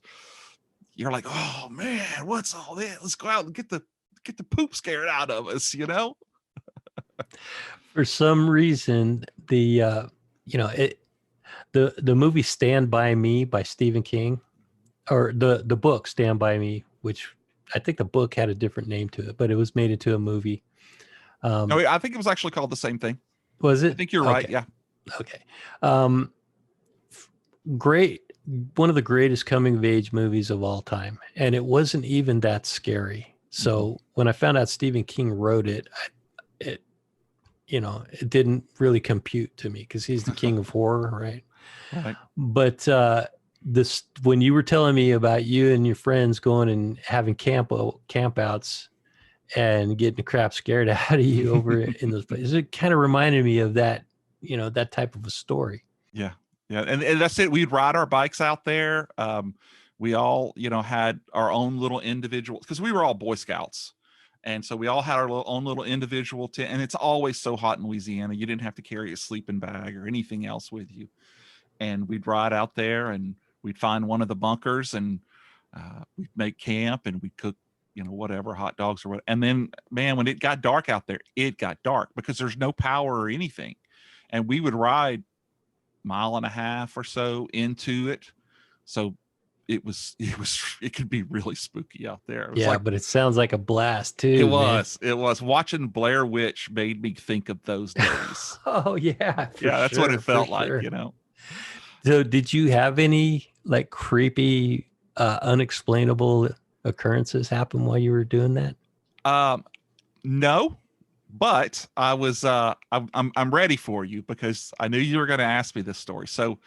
You're like, oh man, what's all this? Let's go out and get the poop scared out of us, For some reason, the movie Stand By Me by Stephen King, or the book Stand By Me, which I think the book had a different name to it, but it was made into a movie. No, I think it was actually called the same thing. Was it? I think you're right. Yeah. Okay. Great. One of the greatest coming of age movies of all time. And it wasn't even that scary. So when I found out Stephen King wrote it, it didn't really compute to me because he's the king of horror, right? Right. But when you were telling me about you and your friends going and having campouts and getting the crap scared out of you over in those places, it kind of reminded me of that, that type of a story. Yeah. Yeah. And that's it. We'd ride our bikes out there. We all, had our own little individual, because we were all Boy Scouts. And so we all had our own little individual tent. And it's always so hot in Louisiana. You didn't have to carry a sleeping bag or anything else with you. And we'd ride out there and we'd find one of the bunkers and we'd make camp and we'd cook, whatever, hot dogs or what. And then, man, when it got dark out there, it got dark because there's no power or anything. And we would ride 1.5 miles or so into it. So it could be really spooky out there. Yeah, but it sounds like a blast too. It was watching Blair Witch made me think of those days. Oh yeah. That's what it felt like, So did you have any like creepy, unexplainable occurrences happen while you were doing that? No, but I was, I'm ready for you because I knew you were going to ask me this story. So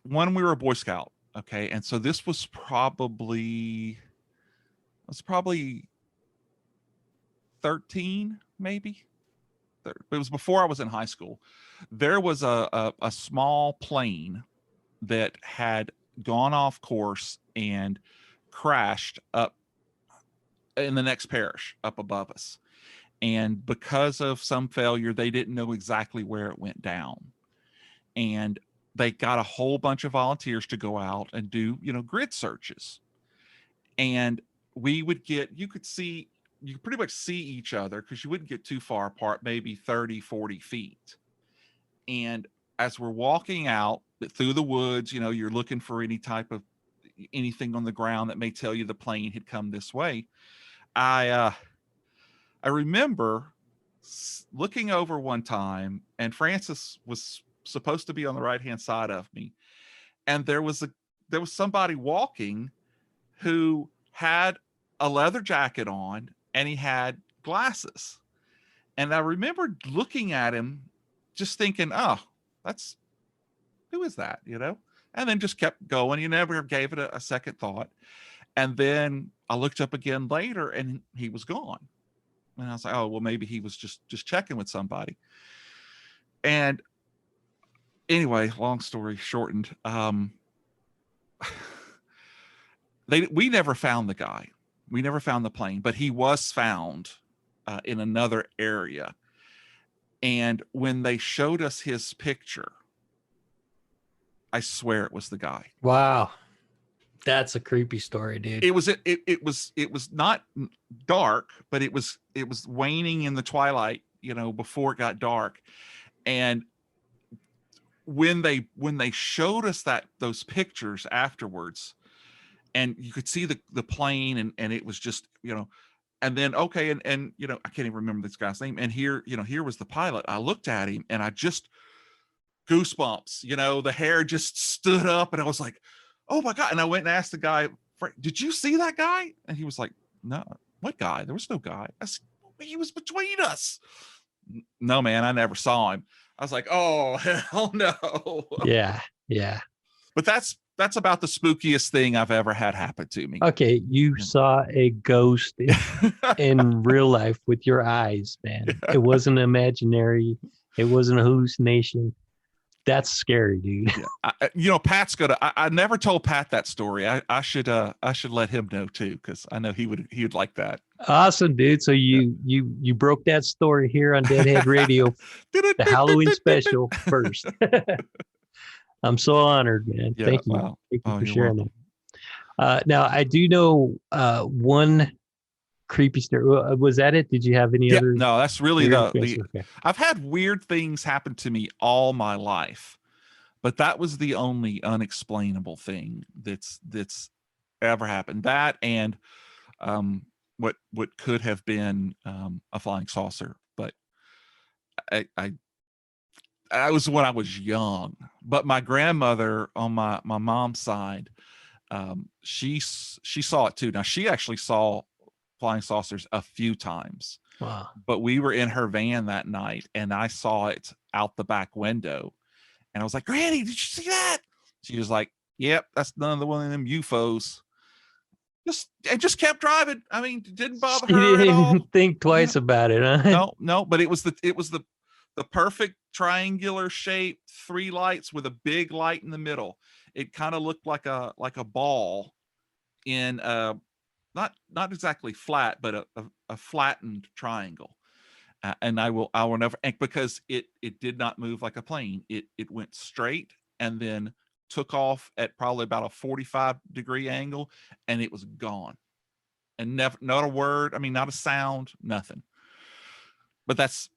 when we were a Boy Scout, okay. And so this was probably 13, maybe. It was before I was in high school. There was a small plane that had gone off course and crashed up in the next parish up above us. And because of some failure, they didn't know exactly where it went down. And they got a whole bunch of volunteers to go out and do, grid searches. And we would you could pretty much see each other because you wouldn't get too far apart, maybe 30, 40 feet. And as we're walking out through the woods, you're looking for anything on the ground that may tell you the plane had come this way. I remember looking over one time, and Francis was supposed to be on the right-hand side of me. and there was somebody walking who had a leather jacket on and he had glasses. And I remember looking at him just thinking, oh, who is that, you know? And then just kept going. You never gave it a second thought. And then I looked up again later and he was gone. And I was like, oh, well, maybe he was just checking with somebody. And anyway, long story shortened, we never found the guy. We never found the plane, but he was found in another area. And when they showed us his picture, I swear it was the guy. Wow. That's a creepy story, dude. It was not dark, but it was waning in the twilight, you know, before it got dark. And when they showed us those pictures afterwards, and you could see the plane, and it was just, you know, and then okay, and you know, I can't even remember this guy's name. And here was the pilot. I looked at him and I just goosebumps, you know, the hair just stood up, and I was like, oh my God. And I went and asked the guy, did you see that guy? And he was like, no. What guy? There was no guy. He was between us. No, man, I never saw him. I was like, oh, hell no. Yeah. But that's about the spookiest thing I've ever had happen to me. Okay, you saw a ghost in real life with your eyes, man. Yeah. It wasn't imaginary. It wasn't a hallucination. That's scary, dude. Yeah. You know, Pat's I never told Pat that story. I should let him know too, because I know he would like that. Awesome, dude. So you broke that story here on Deadhead Radio, the Halloween special first. I'm so honored, man. Yeah, Thank you. wow. Thank you for sharing that. Now I do know one creepy story. Was that it? Did you have any other? No, that's really okay. I've had weird things happen to me all my life, but that was the only unexplainable thing that's ever happened. That and what could have been a flying saucer, but I was when I was young. But my grandmother on my mom's side, she saw it too. Now she actually saw flying saucers a few times. Wow. But we were in her van that night and I saw it out the back window and I was like, Granny, did you see that? She was like, yep, that's none of one of them UFOs. Just kept driving. I mean, it didn't bother her at all. Didn't think twice about it, huh? No, but it was the perfect triangular shape, 3 lights with a big light in the middle. It kind of looked like a ball in not exactly flat, but a flattened triangle. And I will never, because it did not move like a plane. It went straight and then took off at probably about a 45-degree angle, and it was gone. And never, not a word. I mean, not a sound, nothing. But that's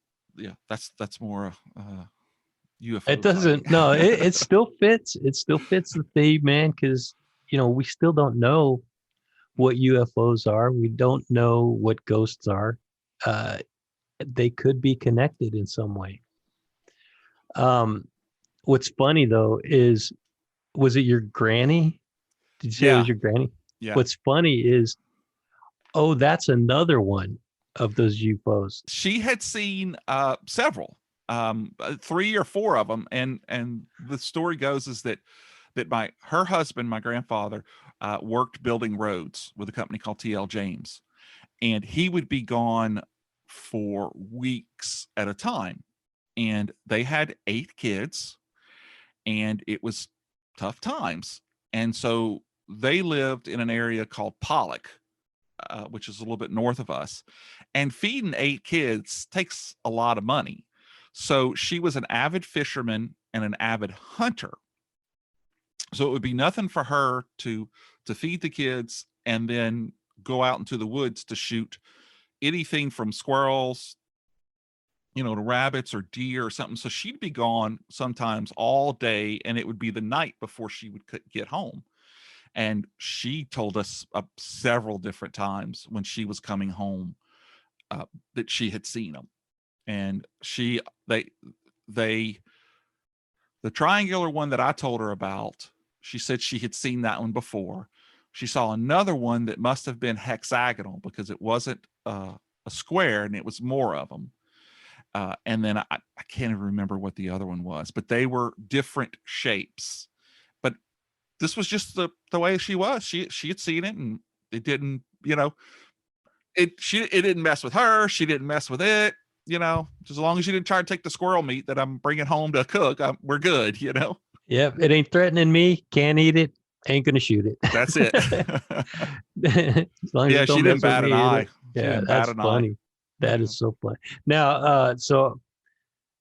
more UFO. It doesn't. No, it still fits. It still fits the theme, man. Because we still don't know what UFOs are. We don't know what ghosts are. They could be connected in some way. What's funny though is, was it your granny? Did you say it was your granny? Yeah. What's funny is, that's another one of those UFOs. She had seen several, 3 or 4 of them, and the story goes is that her husband, my grandfather, worked building roads with a company called TL James, and he would be gone for weeks at a time, and they had 8 kids, and it was tough times, and so they lived in an area called Pollock, which is a little bit north of us, and feeding 8 kids takes a lot of money. So she was an avid fisherman and an avid hunter. So it would be nothing for her to feed the kids and then go out into the woods to shoot anything from squirrels, to rabbits or deer or something. So she'd be gone sometimes all day, and it would be the night before she would get home. And she told us several different times when she was coming home that she had seen them. And the triangular one that I told her about, She said she had seen that one before. She saw another one that must have been hexagonal because it wasn't a square, and it was more of them. And then I can't even remember what the other one was, but they were different shapes. But this was just the way she was. She had seen it, and it didn't, it didn't mess with her. She didn't mess with it. As long as you didn't try to take the squirrel meat that I'm bringing home to cook, we're good. Yep, it ain't threatening me. Can't eat it. Ain't gonna shoot it. That's it. As long as Yeah, it don't she didn't mess with bat an me eye. either. She Yeah, didn't bat that's an eye. funny. That Yeah. is so funny. Now, so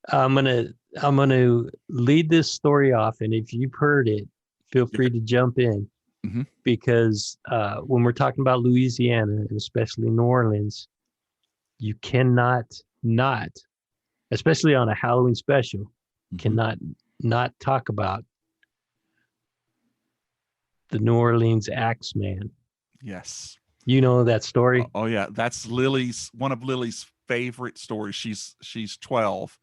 I'm gonna lead this story off, and if you've heard it, feel free to jump in, Mhm. because when we're talking about Louisiana and especially New Orleans, you cannot not, especially on a Halloween special, Mhm. cannot not talk about the New Orleans Axeman. Yes. You know that story? Oh yeah, that's one of Lily's favorite stories. She's 12,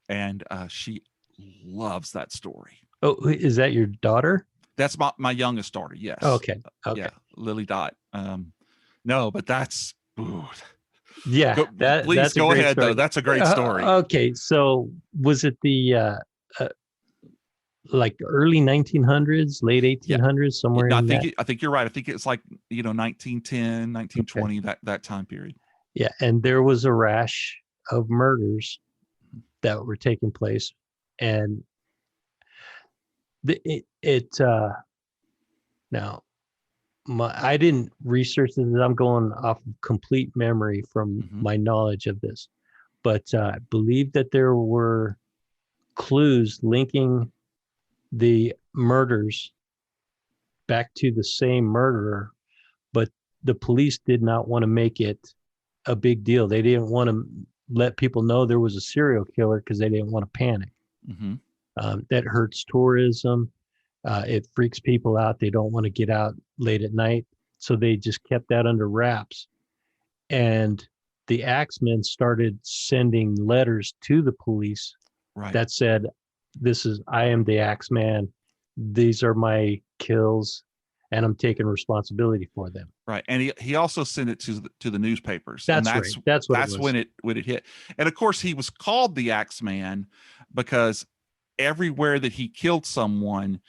and she loves that story. Oh, is that your daughter? That's my youngest daughter. Yes. Okay. Yeah, Lily Dot. No, but that's Yeah, please that's a go great ahead story. though. That's a great story. Okay, so was it the like early 1900s, late 1800s, somewhere No, in that? I think you're right. I think it's like 1910, 1920, that time period. Yeah, and there was a rash of murders that were taking place, and now I didn't research this. I'm going off of complete memory from my knowledge of this, but I believe that there were clues linking the murders back to the same murderer, but the police did not want to make it a big deal. They didn't want to let people know there was a serial killer because they didn't want to panic. Mm-hmm. That hurts tourism. It freaks people out. They don't want to get out late at night. So they just kept that under wraps. And the Axemen started sending letters to the police that said, I am the Axeman. These are my kills, and I'm taking responsibility for them. Right. And he also sent it to the newspapers. That's and right. That's when it hit. And of course he was called the Axeman because everywhere that he killed someone,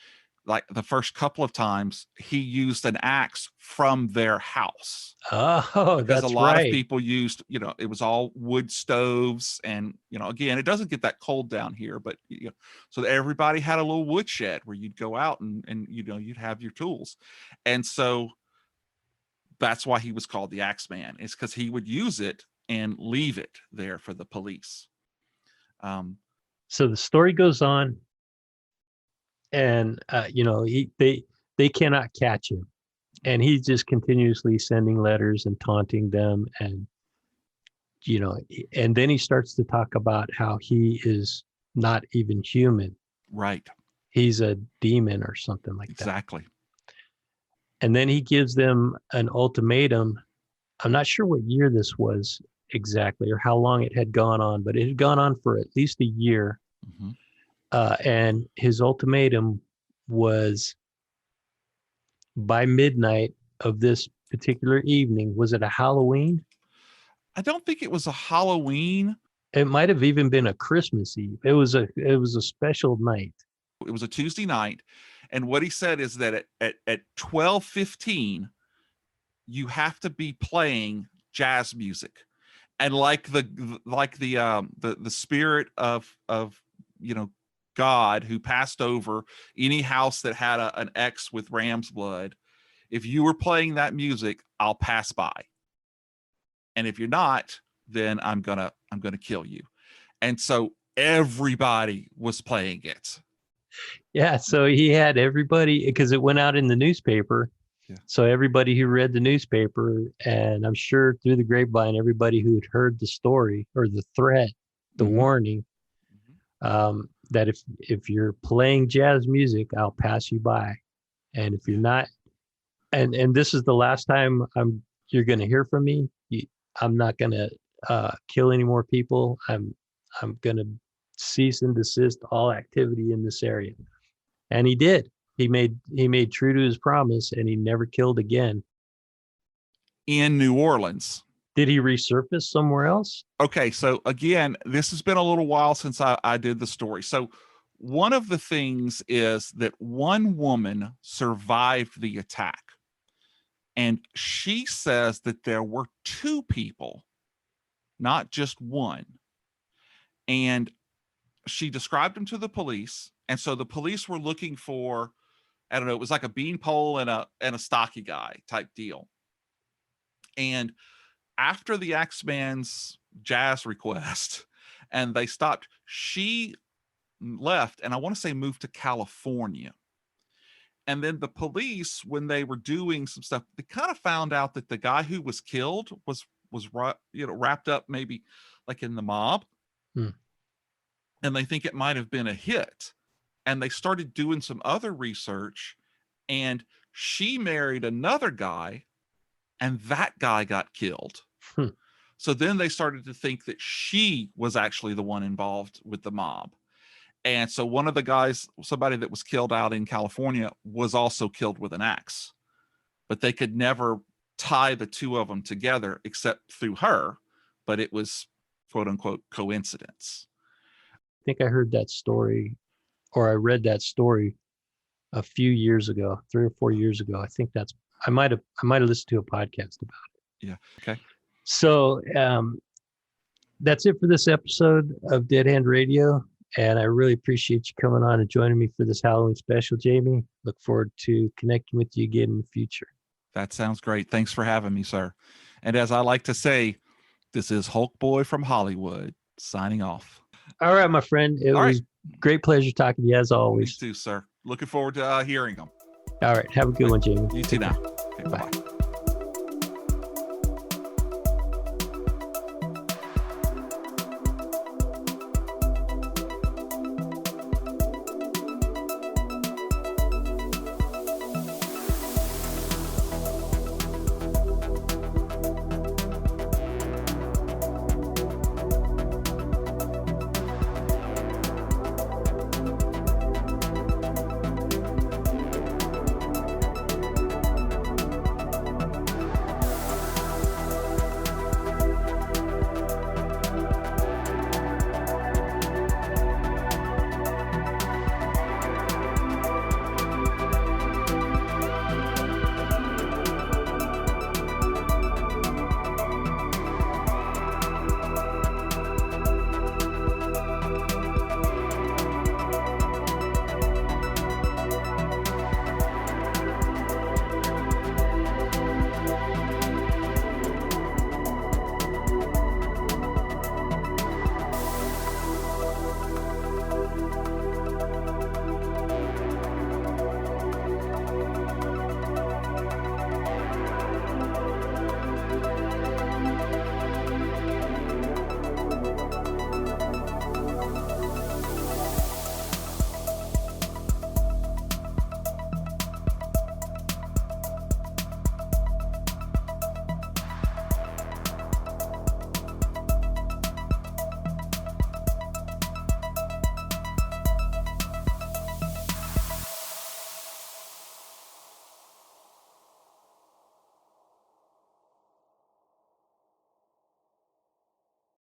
like the first couple of times, he used an axe from their house. Oh, because that's a lot right. of people used, it was all wood stoves, and again, it doesn't get that cold down here, but so everybody had a little woodshed where you'd go out and you'd have your tools, and so that's why he was called the Axeman. It's because he would use it and leave it there for the police. So the story goes on, and they cannot catch him, and he's just continuously sending letters and taunting them, and and then he starts to talk about how he is not even human. Right. He's a demon or something like that. Exactly. And then he gives them an ultimatum. I'm not sure what year this was exactly or how long it had gone on, but it had gone on for at least a year. Mm-hmm. And his ultimatum was by midnight of this particular evening. Was it a Halloween? I don't think it was a Halloween. It might have even been a Christmas Eve. It was a special night. It was a Tuesday night. And what he said is that at 12:15, you have to be playing jazz music. And like the spirit of God who passed over any house that had an X with ram's blood, if you were playing that music, I'll pass by. And if you're not, then I'm gonna kill you. And so everybody was playing it. Yeah, so he had everybody, because it went out in the newspaper. Yeah. So everybody who read the newspaper, and I'm sure through the grapevine, everybody who had heard the story or the threat, the warning, that if you're playing jazz music, I'll pass you by. And if you're not, and this is the last time you're going to hear from me. I'm not going to kill any more people. I'm going to cease and desist all activity in this area. And he did. He made true to his promise, and he never killed again. In New Orleans. Did he resurface somewhere else? Okay, so again, this has been a little while since I did the story. So one of the things is that one woman survived the attack. And she says that there were two people, not just one. And she described him to the police. And so the police were looking for, I don't know, it was like a beanpole and a stocky guy type deal. And after the Axeman's jazz request and they stopped, she left, and I want to say moved to California. And then the police, when they were doing some stuff, they kind of found out that the guy who was killed was wrapped up maybe like in the mob. And they think it might have been a hit. And they started doing some other research, and she married another guy, and that guy got killed. So then they started to think that she was actually the one involved with the mob. And so one of the guys, somebody that was killed out in California, was also killed with an axe. But they could never tie the two of them together except through her. But it was, quote unquote, coincidence. I think I heard that story, or I read that story a few years ago, 3 or 4 years ago. I think I might have listened to a podcast about it. Yeah. Okay. So that's it for this episode of Dead Hand Radio. And I really appreciate you coming on and joining me for this Halloween special, Jamie. Look forward to connecting with you again in the future. That sounds great. Thanks for having me, sir. And as I like to say, this is Hulk Boy from Hollywood signing off. All right, my friend. It was great pleasure talking to you as always. You too, sir. Looking forward to hearing them. All right. Have a good one, Jamie. You too now. Okay, bye-bye.